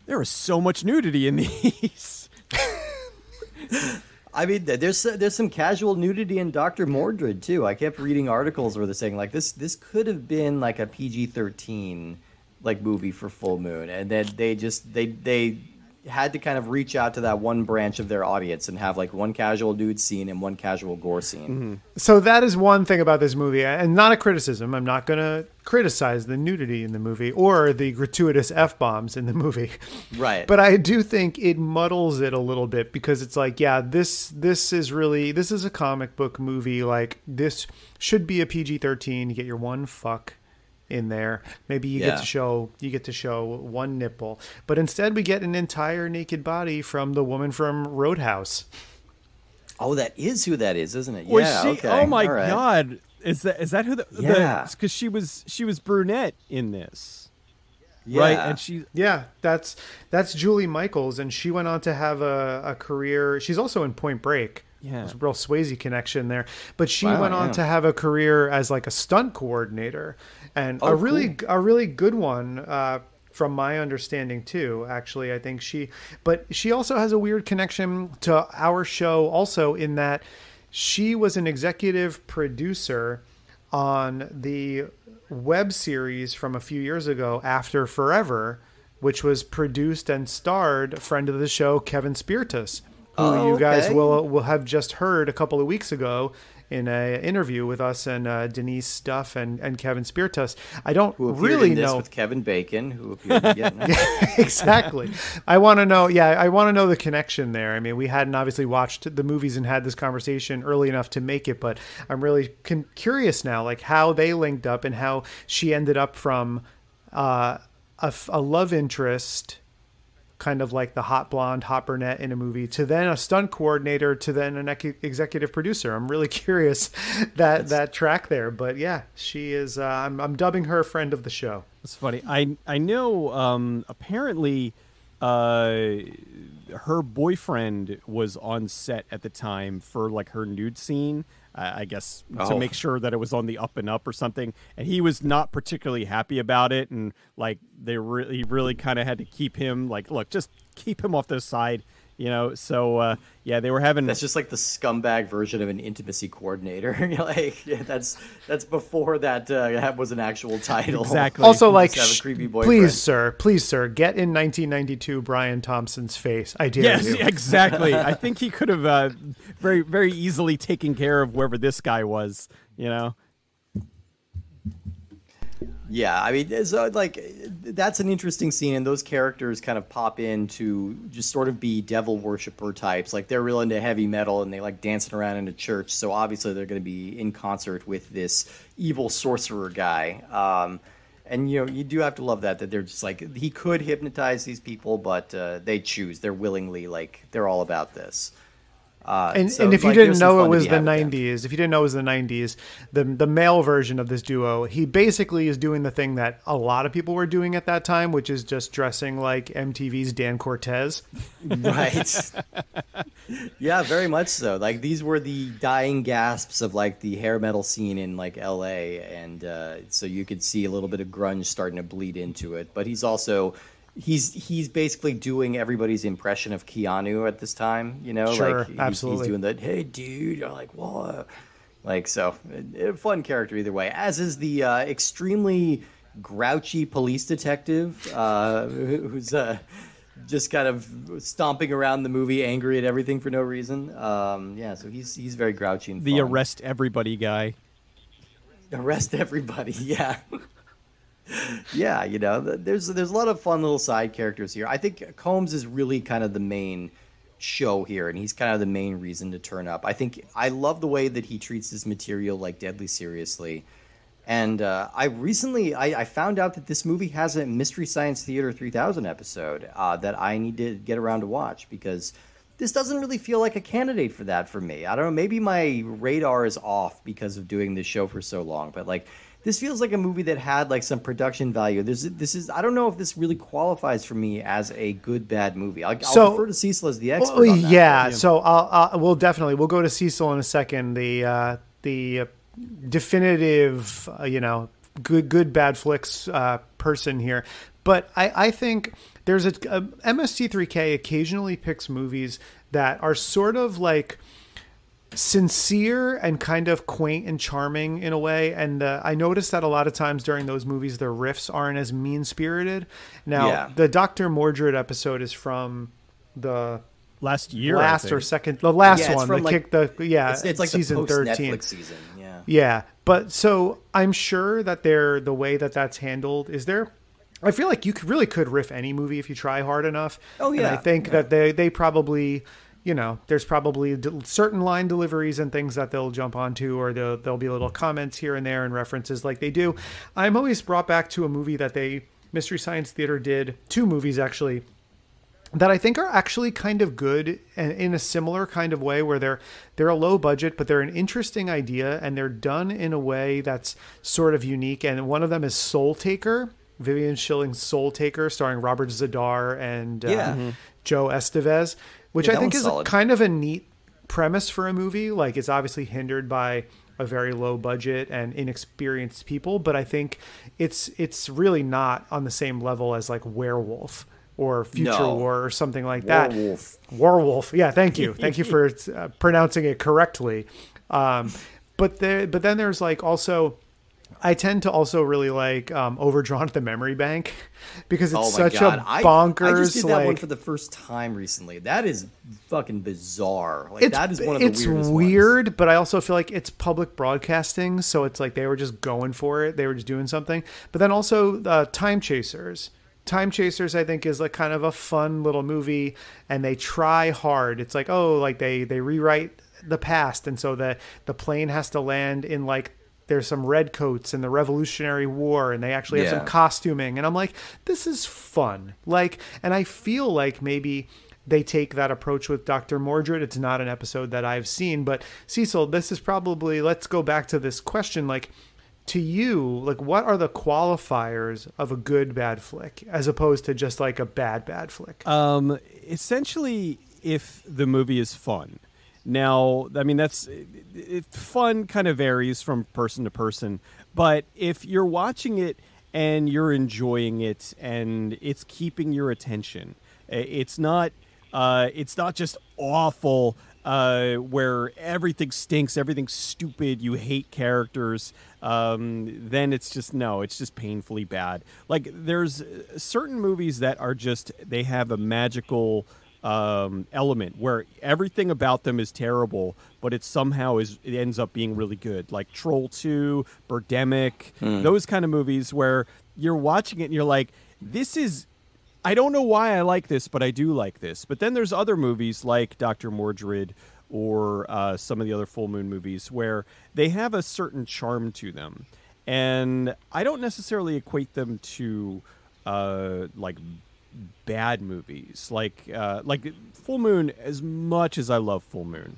Speaker 3: there is so much nudity in these.
Speaker 2: I mean, there's some casual nudity in Dr. Mordrid too. I kept reading articles where they're saying like this could have been like a PG-13 like movie for Full Moon, and then they had to kind of reach out to that one branch of their audience and have like one casual nude scene and one casual gore scene.
Speaker 1: Mm-hmm. So that is one thing about this movie, and not a criticism. I'm not going to criticize the nudity in the movie or the gratuitous F-bombs in the movie.
Speaker 2: Right.
Speaker 1: But I do think it muddles it a little bit, because it's like, yeah, this is a comic book movie. Like, this should be a PG-13. You get your one fuck in there. Maybe you get to show one nipple, but instead we get an entire naked body from the woman from Roadhouse.
Speaker 2: Oh, that is who that is, isn't it?
Speaker 3: Was
Speaker 2: yeah.
Speaker 3: she?
Speaker 2: Okay.
Speaker 3: Oh my
Speaker 2: All right.
Speaker 3: God! Is that who? Because she was brunette in this, right? And
Speaker 1: that's Julie Michaels, and she went on to have a career. She's also in Point Break.
Speaker 3: Yeah,
Speaker 1: there's a real Swayze connection there. But she went on to have a career as like a stunt coordinator, and a really good one, from my understanding too. Actually, I think but she also has a weird connection to our show, also in that she was an executive producer on the web series from a few years ago, After Forever, which was produced and starred a friend of the show, Kevin Spiritus, who you guys will have just heard a couple of weeks ago in an interview with us and Denise Duff and Kevin Spiritus. I don't really know
Speaker 2: with Kevin Bacon, who appeared
Speaker 1: exactly. I want to know. Yeah, I want to know the connection there. I mean, we hadn't obviously watched the movies and had this conversation early enough to make it, but I'm really curious now, like how they linked up and how she ended up from a love interest, kind of like the hot blonde, hot brunette in a movie, to then a stunt coordinator, to then an executive producer. I'm really curious that track there, but yeah, she is. I'm dubbing her friend of the show.
Speaker 3: It's funny. I know. Apparently, her boyfriend was on set at the time for like her nude scene. I guess to make sure that it was on the up and up or something, and he was not particularly happy about it, and like he really kind of had to keep him like, look, just keep him off the side, you know. So yeah, they were having.
Speaker 2: That's just like the scumbag version of an intimacy coordinator. Like, yeah, that's before that was an actual title.
Speaker 3: Exactly.
Speaker 1: Also, like,
Speaker 2: have a creepy boyfriend.
Speaker 1: please, sir, get in 1992 Brian Thompson's face. I dare you.
Speaker 3: Yes, exactly. I think he could have very, very easily taken care of whoever this guy was, you know.
Speaker 2: Yeah, I mean, so like that's an interesting scene, and those characters kind of pop in to just sort of be devil worshiper types. Like, they're real into heavy metal, and they like dancing around in a church. So obviously they're going to be in concert with this evil sorcerer guy. And you know, you do have to love that they're just like, he could hypnotize these people, but they choose. They're willingly, like, they're all about this.
Speaker 1: And if you didn't know it was the 90s, the male version of this duo, he basically is doing the thing that a lot of people were doing at that time, which is just dressing like MTV's Dan Cortez.
Speaker 2: Right. Yeah, very much so. Like, these were the dying gasps of like the hair metal scene in like LA, and so you could see a little bit of grunge starting to bleed into it. But he's also he's basically doing everybody's impression of Keanu at this time, you know.
Speaker 1: Sure,
Speaker 2: like
Speaker 1: absolutely.
Speaker 2: He's doing that, hey dude, you're like, what? Like, so a fun character either way, as is the extremely grouchy police detective who's just kind of stomping around the movie, angry at everything for no reason. Yeah, so he's very grouchy and
Speaker 3: the
Speaker 2: fun.
Speaker 3: arrest everybody guy.
Speaker 2: Arrest everybody, yeah. Yeah, you know, there's a lot of fun little side characters here. I think Combs is really kind of the main show here, and he's kind of the main reason to turn up. I love the way that he treats this material like deadly seriously. And I found out that this movie has a Mystery Science Theater 3000 episode that I need to get around to watch, because this doesn't really feel like a candidate for that for me. I don't know, maybe my radar is off because of doing this show for so long, but like, this feels like a movie that had like some production value. I don't know if this really qualifies for me as a good bad movie. I'll refer to Cecil as the expert on that.
Speaker 1: Yeah, so we'll go to Cecil in a second. The definitive, good bad flicks person here. But I think there's a MST3K occasionally picks movies that are sort of like sincere and kind of quaint and charming in a way. And I noticed that a lot of times during those movies, their riffs aren't as mean-spirited. Now, the Dr. Mordrid episode is from the
Speaker 3: last year,
Speaker 1: or second, the last one.
Speaker 2: It's like
Speaker 1: season
Speaker 2: the
Speaker 1: 13
Speaker 2: Netflix season.
Speaker 1: Yeah. But so I'm sure that the way that that's handled is there. I feel like you could riff any movie if you try hard enough.
Speaker 2: Oh yeah.
Speaker 1: And I think that they probably, there's probably certain line deliveries and things that they'll jump onto, or there'll be little comments here and there and references like they do. I'm always brought back to a movie that Mystery Science Theater did, 2 movies actually, that I think are actually kind of good and in a similar kind of way, where they're a low budget, but they're an interesting idea and they're done in a way that's sort of unique. And one of them is Soul Taker, Vivian Schilling's Soul Taker, starring Robert Zadar and Joe Estevez, which I think is kind of a neat premise for a movie. Like, it's obviously hindered by a very low budget and inexperienced people, but I think it's really not on the same level as like Werewolf or Future War or something like that. Werewolf. Yeah, thank you. Thank you for pronouncing it correctly. But then there's like also, I tend to also really like Overdrawn at the Memory Bank, because it's such a bonkers. I just
Speaker 2: did that one for the first time recently. That is fucking bizarre. That is one of the weirdest
Speaker 1: It's weird,
Speaker 2: ones.
Speaker 1: But I also feel like it's public broadcasting, so it's like they were just going for it. They were just doing something. But then also Time Chasers. Time Chasers, I think, is like kind of a fun little movie, and they try hard. It's like, they rewrite the past, and so the plane has to land in like, there's some redcoats in the Revolutionary War, and they actually have some costuming. And I'm like, this is fun. And I feel like maybe they take that approach with Dr. Mordrid. It's not an episode that I've seen, but Cecil, this is probably, let's go back to this question. Like, to you, like, what are the qualifiers of a good bad flick as opposed to just like a bad flick?
Speaker 3: Essentially, if the movie is fun. Now, I mean, fun kind of varies from person to person, but if you're watching it and you're enjoying it and it's keeping your attention, it's not just awful, where everything stinks, everything's stupid, you hate characters, then it's just painfully bad. Like, there's certain movies that are just, they have a magical element where everything about them is terrible, but it ends up being really good, like Troll 2, Birdemic, those kind of movies where you're watching it and you're like, I don't know why I like this, but I do like this. But then there's other movies like Dr. Mordrid or some of the other Full Moon movies where they have a certain charm to them, and I don't necessarily equate them to like bad movies, like Full Moon. As much as I love Full Moon,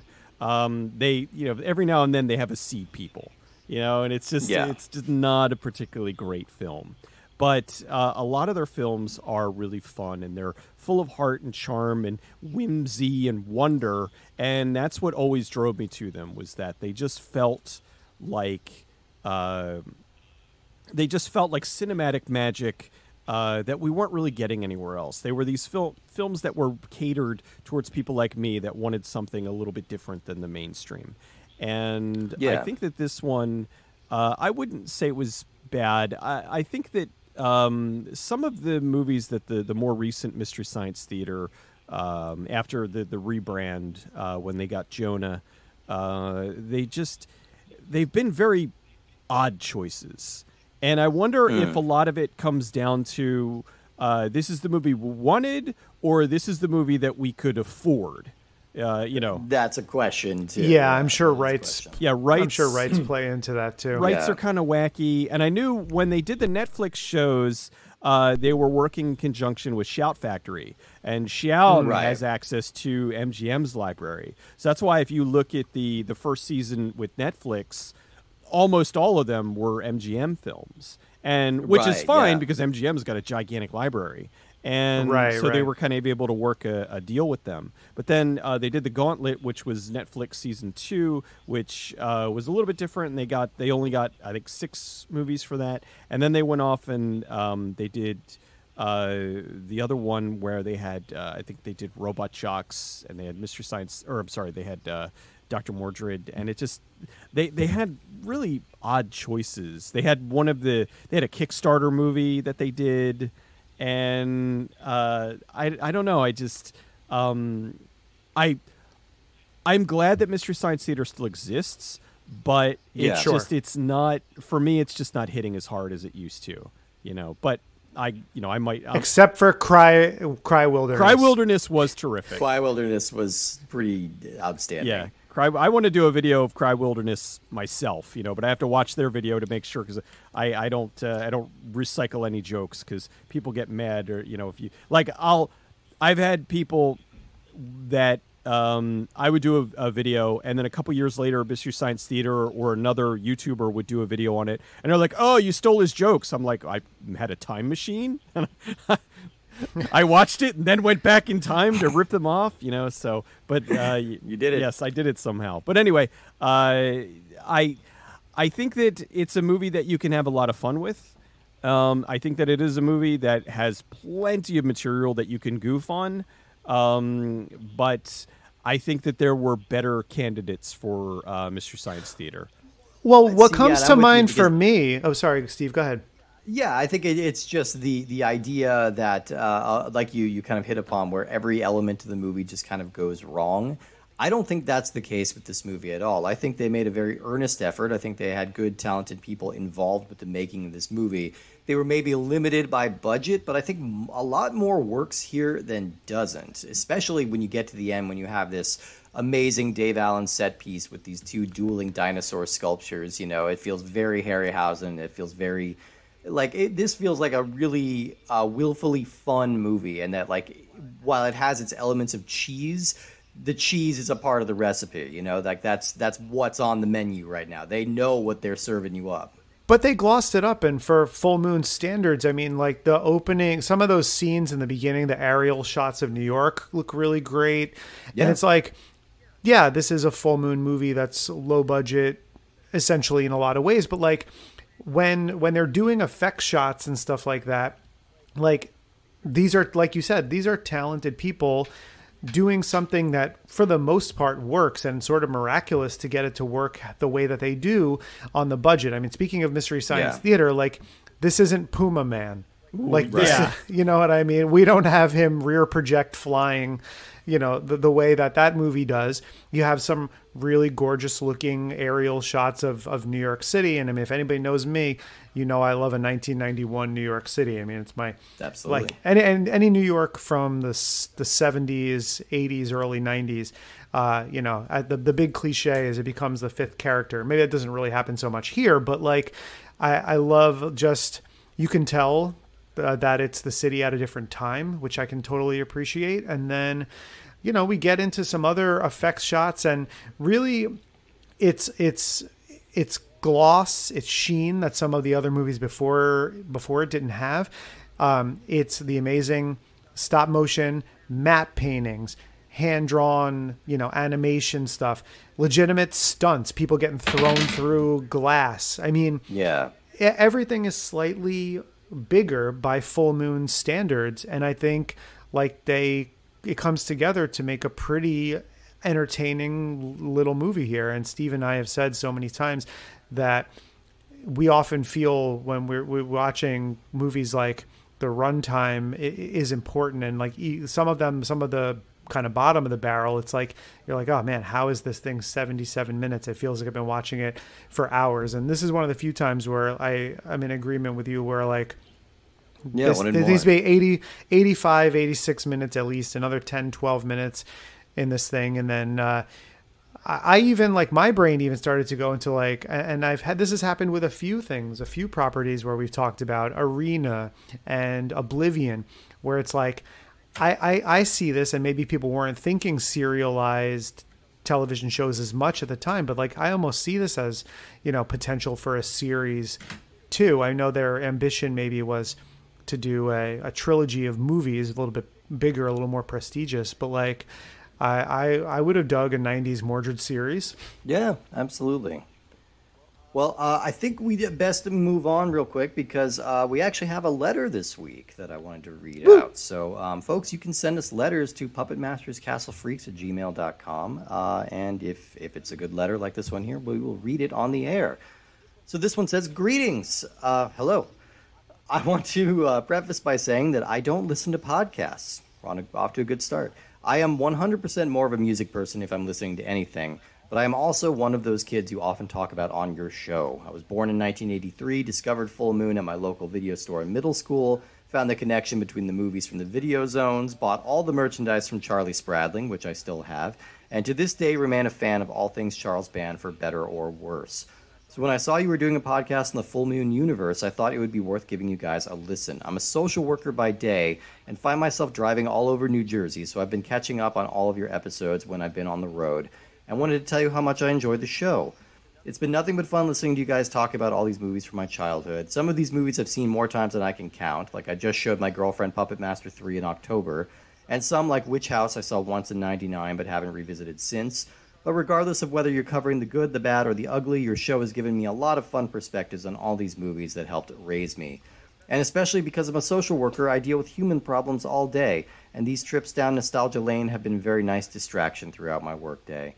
Speaker 3: they, every now and then they have a Seed People, and it's just not a particularly great film. But a lot of their films are really fun, and they're full of heart and charm and whimsy and wonder, and that's what always drove me to them, was that they just felt like cinematic magic that we weren't really getting anywhere else. They were these films that were catered towards people like me that wanted something a little bit different than the mainstream. And I think that this one, I wouldn't say it was bad. I think that some of the movies that the more recent Mystery Science Theater, after the rebrand, when they got Jonah, they've been very odd choices. And I wonder if a lot of it comes down to this is the movie we wanted, or this is the movie that we could afford.
Speaker 2: That's a question too.
Speaker 1: Yeah, I'm sure rights.
Speaker 3: Rights.
Speaker 1: I'm sure rights play into that too.
Speaker 3: Rights are kind of wacky, and I knew when they did the Netflix shows, they were working in conjunction with Shout Factory, and Shout has access to MGM's library. So that's why if you look at the first season with Netflix, almost all of them were MGM films, and which is
Speaker 2: Right,
Speaker 3: fine
Speaker 2: yeah.
Speaker 3: because MGM's got a gigantic library. And
Speaker 1: Right,
Speaker 3: so they
Speaker 1: right.
Speaker 3: were kind of able to work a deal with them. But then they did The Gauntlet, which was Netflix season 2, which was a little bit different. And they only got, I think, 6 movies for that. And then they went off and they did the other one where they had, I think they did Robot Jocks, and they had Mystery Science, or I'm sorry, they had Dr. Mordrid. And it just, they had really odd choices. They had they had a Kickstarter movie that they did. And I don't know. I just I'm glad that Mystery Science Theater still exists, but
Speaker 2: Yeah.
Speaker 3: it's
Speaker 1: Sure.
Speaker 3: just it's not for me. It's just not hitting as hard as it used to, But I might
Speaker 1: Except for Cry Wilderness.
Speaker 3: Cry Wilderness was terrific.
Speaker 2: Cry Wilderness was pretty outstanding.
Speaker 3: Yeah. I want to do a video of Cry Wilderness myself, but I have to watch their video to make sure because I don't recycle any jokes because people get mad or if you like I've had people that I would do a video and then a couple years later Mystery Science Theater or another YouTuber would do a video on it and they're like, oh, you stole his jokes. I'm like, I had a time machine. I watched it and then went back in time to rip them off, so, but,
Speaker 2: You did it.
Speaker 3: Yes, I did it somehow. But anyway, I think that it's a movie that you can have a lot of fun with. I think that it is a movie that has plenty of material that you can goof on. But I think that there were better candidates for Mystery Science Theater.
Speaker 1: Well, what
Speaker 2: See,
Speaker 1: comes
Speaker 2: yeah,
Speaker 1: to
Speaker 2: I'm with you
Speaker 1: mind for
Speaker 2: because-
Speaker 1: me? Oh, sorry, Steve. Go ahead.
Speaker 2: Yeah, I think it's just the idea that, like you kind of hit upon, where every element of the movie just kind of goes wrong. I don't think that's the case with this movie at all. I think they made a very earnest effort. I think they had good, talented people involved with the making of this movie. They were maybe limited by budget, but I think a lot more works here than doesn't, especially when you get to the end, when you have this amazing Dave Allen set piece with these 2 dueling dinosaur sculptures. It feels very Harryhausen. It feels very... this feels like a really willfully fun movie, and that while it has its elements of cheese, the cheese is a part of the recipe. That's what's on the menu right now. They know what they're serving you up.
Speaker 1: But they glossed it up, and for Full Moon standards, I mean, like the opening, some of those scenes in the beginning, the aerial shots of New York look really great.
Speaker 2: Yeah.
Speaker 1: And it's like, yeah, this is a Full Moon movie that's low budget, essentially in a lot of ways, but when they're doing effect shots and stuff like that, these are, like you said, these are talented people doing something that for the most part works, and sort of miraculous to get it to work the way that they do on the budget. I mean, speaking of Mystery Science Theater, this isn't Puma Man. This,
Speaker 3: Yeah.
Speaker 1: you know what I mean? We don't have him rear project flying, the way that movie does. You have some really gorgeous looking aerial shots of New York City. And I mean, if anybody knows me, I love a 1991 New York City. I mean, it's my,
Speaker 2: Absolutely.
Speaker 1: any New York from the 70s, 80s, early 90s. The big cliche is it becomes the 5th character. Maybe that doesn't really happen so much here, but I love just, you can tell that it's the city at a different time, which I can totally appreciate. And then, we get into some other effects shots, and really it's gloss, it's sheen that some of the other movies before it didn't have. It's the amazing stop motion, matte paintings, hand-drawn, animation stuff, legitimate stunts, people getting thrown through glass. I mean,
Speaker 2: Yeah.
Speaker 1: everything is slightly bigger by Full Moon standards, and I think it comes together to make a pretty entertaining little movie here. And Steve and I have said so many times that we often feel when we're watching movies, like the runtime is important, and some of the kind of bottom of the barrel, it's like you're like, oh man, how is this thing 77 minutes? It feels like I've been watching it for hours. And this is one of the few times where I'm in agreement with you, where
Speaker 2: Yeah,
Speaker 1: there needs to be 80, 85, 86 minutes at least, another 10, 12 minutes in this thing. And then I even, my brain even started to go into and this has happened with a few things, a few properties where we've talked about Arena and Oblivion, where it's I see this, and maybe people weren't thinking serialized television shows as much at the time, but like I almost see this as, you know, potential for a series too. I know their ambition maybe was to do a trilogy of movies, a little bit bigger, a little more prestigious, but like I would have dug a 90s Mordrid series.
Speaker 2: Yeah, absolutely. Well, I think we did best to move on real quick because we actually have a letter this week that I wanted to read out. So, folks, you can send us letters to puppetmasterscastlefreaks@gmail.com. And if it's a good letter like this one here, we will read it on the air. So this one says, "Greetings. Hello. I want to preface by saying that I don't listen to podcasts. We're off to a good start. I am 100% more of a music person if I'm listening to anything. But I am also one of those kids you often talk about on your show. I was born in 1983, discovered Full Moon at my local video store in middle school, found the connection between the movies from the video zones, bought all the merchandise from Charlie Spradling, which I still have, and to this day remain a fan of all things Charles Band for better or worse. So when I saw you were doing a podcast in the Full Moon universe, I thought it would be worth giving you guys a listen. I'm a social worker by day and find myself driving all over New Jersey, so I've been catching up on all of your episodes when I've been on the road. I wanted to tell you how much I enjoyed the show. It's been nothing but fun listening to you guys talk about all these movies from my childhood. Some of these movies I've seen more times than I can count, like I just showed my girlfriend Puppet Master 3 in October, and some like Witch House I saw once in '99 but haven't revisited since. But regardless of whether you're covering the good, the bad, or the ugly, your show has given me a lot of fun perspectives on all these movies that helped raise me. And especially because I'm a social worker, I deal with human problems all day, and these trips down nostalgia lane have been a very nice distraction throughout my workday.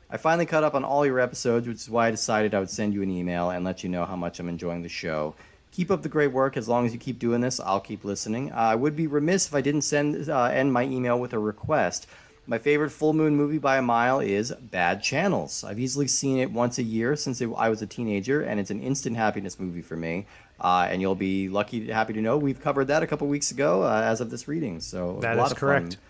Speaker 2: I finally caught up on all your episodes, which is why I decided I would send you an email and let you know how much I'm enjoying the show. Keep up the great work. As long as you keep doing this, I'll keep listening. I would be remiss if I didn't end my email with a request. My favorite Full Moon movie by a mile is Bad Channels. I've easily seen it once a year since I was a teenager, and it's an instant happiness movie for me. And you'll be happy to know we've covered that a couple weeks ago as of this reading. So
Speaker 1: that
Speaker 2: a lot
Speaker 1: is
Speaker 2: of
Speaker 1: correct.
Speaker 2: Fun.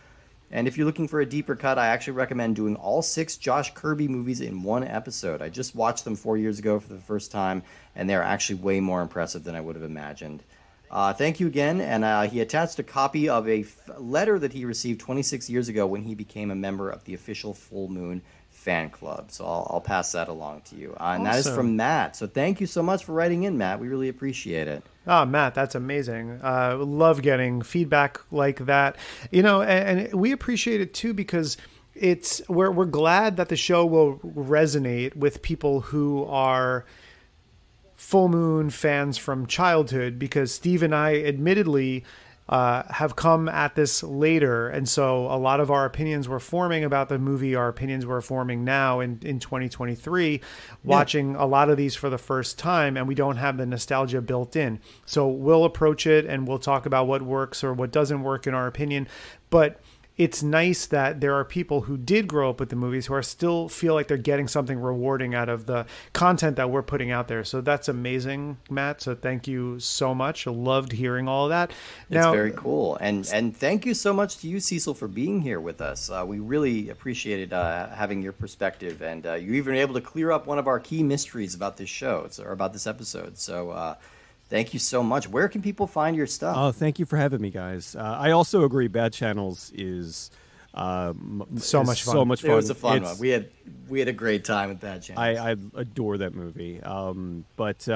Speaker 2: And if you're looking for a deeper cut, I actually recommend doing all 6 Josh Kirby movies in one episode. I just watched them 4 years ago for the first time, and they're actually way more impressive than I would have imagined. Thank you again, and he attached a copy of a letter that he received 26 years ago when he became a member of the official Full Moon fan club. So I'll pass that along to you. And that is from Matt. So thank you so much for writing in, Matt. We really appreciate it.
Speaker 1: Oh, Matt, that's amazing. Love getting feedback like that. You know, and we appreciate it too because we're glad that the show will resonate with people who are Full Moon fans from childhood, because Steve and I admittedly have come at this later, and so a lot of our opinions were forming about the movie. Our opinions were forming now in 2023, watching a lot of these for the first time, and we don't have the nostalgia built in. So we'll approach it and we'll talk about what works or what doesn't work in our opinion. But it's nice that there are people who did grow up with the movies who are still feel like they're getting something rewarding out of the content that we're putting out there. So that's amazing, Matt. So thank you so much. I loved hearing all of that.
Speaker 2: It's very cool. And thank you so much to you, Cecil, for being here with us. We really appreciated having your perspective. And you even were able to clear up one of our key mysteries about this show, or about this episode. So thank you so much. Where can people find your stuff?
Speaker 3: Oh, thank you for having me, guys. I also agree. Bad Channels is
Speaker 1: so much fun.
Speaker 3: So much fun.
Speaker 2: It was a fun one. We had a great time with Bad Channels.
Speaker 3: I adore that movie. But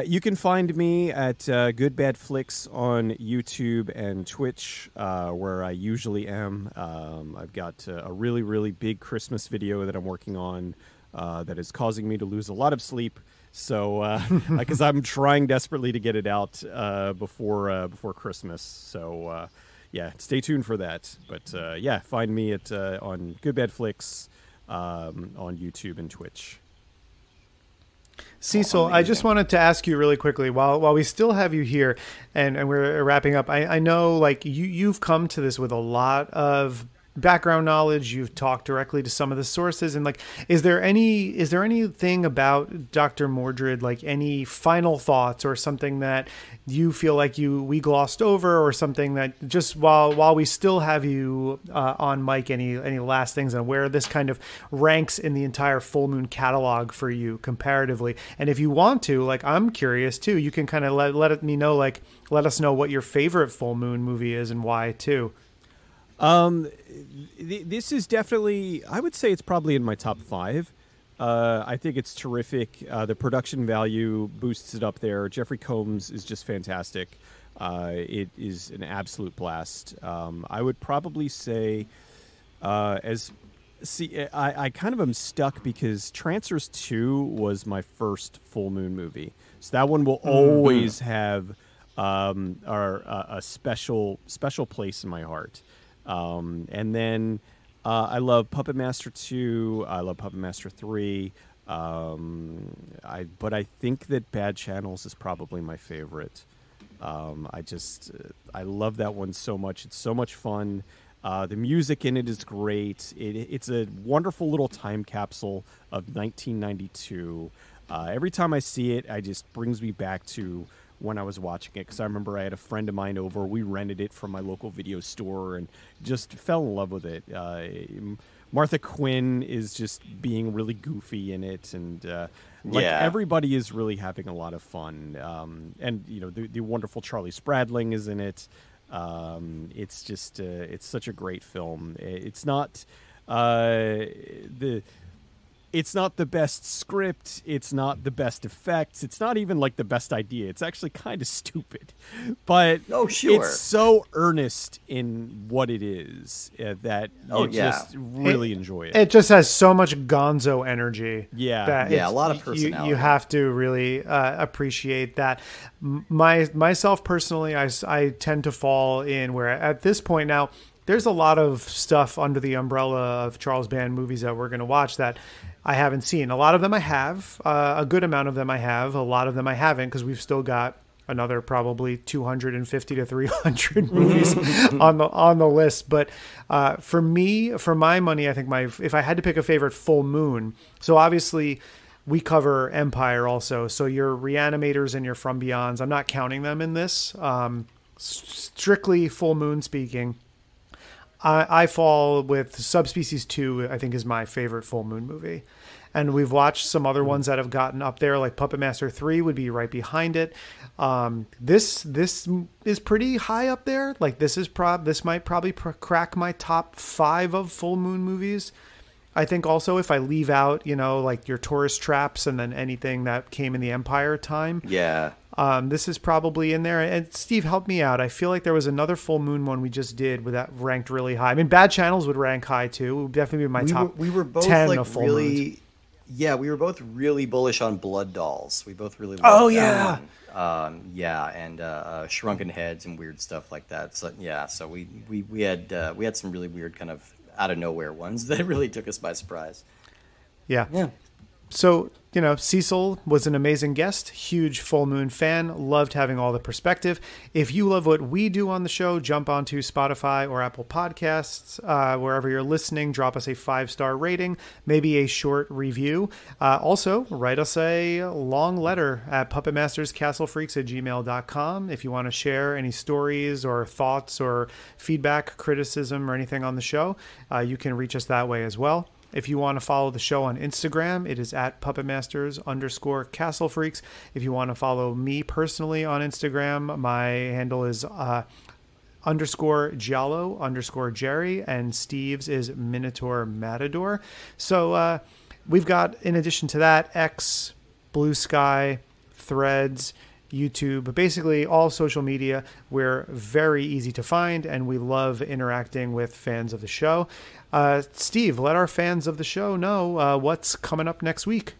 Speaker 3: you can find me at Good Bad Flicks on YouTube and Twitch, where I usually am. I've got a really, really big Christmas video that I'm working on that is causing me to lose a lot of sleep. So, because I'm trying desperately to get it out before Christmas. So, yeah, stay tuned for that. But yeah, find me at on Good Bad Flicks on YouTube and Twitch.
Speaker 1: Cecil, I just wanted to ask you really quickly while we still have you here and we're wrapping up. I know like you've come to this with a lot of background knowledge. You've talked directly to some of the sources, and like, is there anything about Dr. Mordrid, like any final thoughts or something that you feel like we glossed over, or something that just while we still have you on mic, any last things on where this kind of ranks in the entire Full Moon catalog for you comparatively? And if you want to, like, I'm curious too, you can kind of let us know what your favorite Full Moon movie is and why too.
Speaker 3: This is definitely, I would say it's probably in my top 5. I think it's terrific. The production value boosts it up there. Jeffrey Combs is just fantastic. It is an absolute blast. I would probably say, I kind of am stuck because Trancers 2 was my first full moon movie, so that one will always have a special place in my heart. And then I love Puppet Master 2. I love Puppet Master 3. But I think that Bad Channels is probably my favorite. I love that one so much. It's so much fun. The music in it is great. It's a wonderful little time capsule of 1992. Every time I see it, it just brings me back to when I was watching it, because I remember I had a friend of mine over. We rented it from my local video store and just fell in love with it. Martha Quinn is just being really goofy in it, and everybody is really having a lot of fun. And the wonderful Charlie Spradling is in it. It's just it's such a great film. It's not It's not the best script. It's not the best effects. It's not even like the best idea. It's actually kind of stupid, but it's so earnest in what it is that you just really enjoy it.
Speaker 1: It just has so much gonzo energy.
Speaker 2: Yeah, a lot of personality.
Speaker 1: You have to really appreciate that. Myself personally, I tend to fall in where at this point now, there's a lot of stuff under the umbrella of Charles Band movies that we're going to watch that I haven't seen. A lot of them I have. A good amount of them I have. A lot of them I haven't, because we've still got another probably 250 to 300 movies on the list. But for me, for my money, I think if I had to pick a favorite full moon, so obviously we cover Empire also. So your Reanimators and your From Beyonds, I'm not counting them in this. Strictly full moon speaking, I fall with Subspecies 2, I think, is my favorite full moon movie. And we've watched some other ones that have gotten up there, like Puppet Master 3 would be right behind it. This is pretty high up there. Like this might probably crack my top 5 of full moon movies. I think also if I leave out, like your Tourist Traps and then anything that came in the Empire time.
Speaker 2: Yeah.
Speaker 1: This is probably in there. And Steve, help me out. I feel like there was another full moon one we just did that ranked really high. I mean, Bad Channels would rank high too. It would definitely be my top.
Speaker 2: We were both
Speaker 1: 10
Speaker 2: like
Speaker 1: of full
Speaker 2: really,
Speaker 1: moons.
Speaker 2: Yeah, we were both really bullish on Blood Dolls. We both really loved that one. And Shrunken Heads and weird stuff like that. So so we had some really weird kind of out of nowhere ones that really took us by surprise.
Speaker 1: Yeah. So, Cecil was an amazing guest, huge full moon fan, loved having all the perspective. If you love what we do on the show, jump onto Spotify or Apple Podcasts, wherever you're listening, drop us a 5-star rating, maybe a short review. Also, write us a long letter at puppetmasterscastlefreaks@gmail.com. If you want to share any stories or thoughts or feedback, criticism, or anything on the show, you can reach us that way as well. If you want to follow the show on Instagram, it is at puppetmasters_castlefreaks. If you want to follow me personally on Instagram, my handle is _Giallo_Jerry, and Steve's is Minotaur Matador. So we've got, in addition to that, X, Blue Sky, Threads, YouTube, basically all social media. We're very easy to find, and we love interacting with fans of the show. Steve, let our fans of the show know what's coming up next week.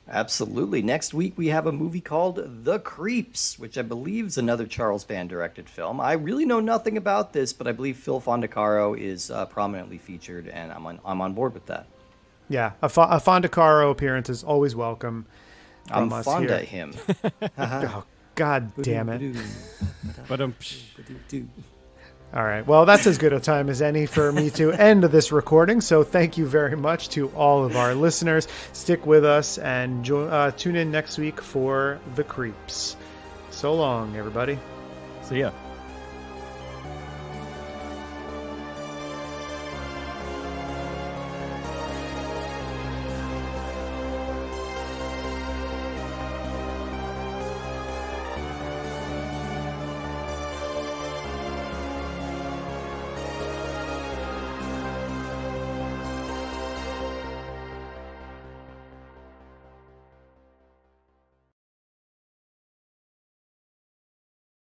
Speaker 2: Absolutely. Next week we have a movie called The Creeps, which I believe is another Charles Band directed film. I really know nothing about this, but I believe Phil Fondacaro is prominently featured, and I'm on board with that.
Speaker 1: Yeah, a Fondacaro appearance is always welcome.
Speaker 2: I'm fond of him.
Speaker 1: Oh, God damn it.
Speaker 3: But
Speaker 1: All right. Well, that's as good a time as any for me to end this recording. So thank you very much to all of our listeners. Stick with us and tune in next week for The Creeps. So long, everybody.
Speaker 3: See ya.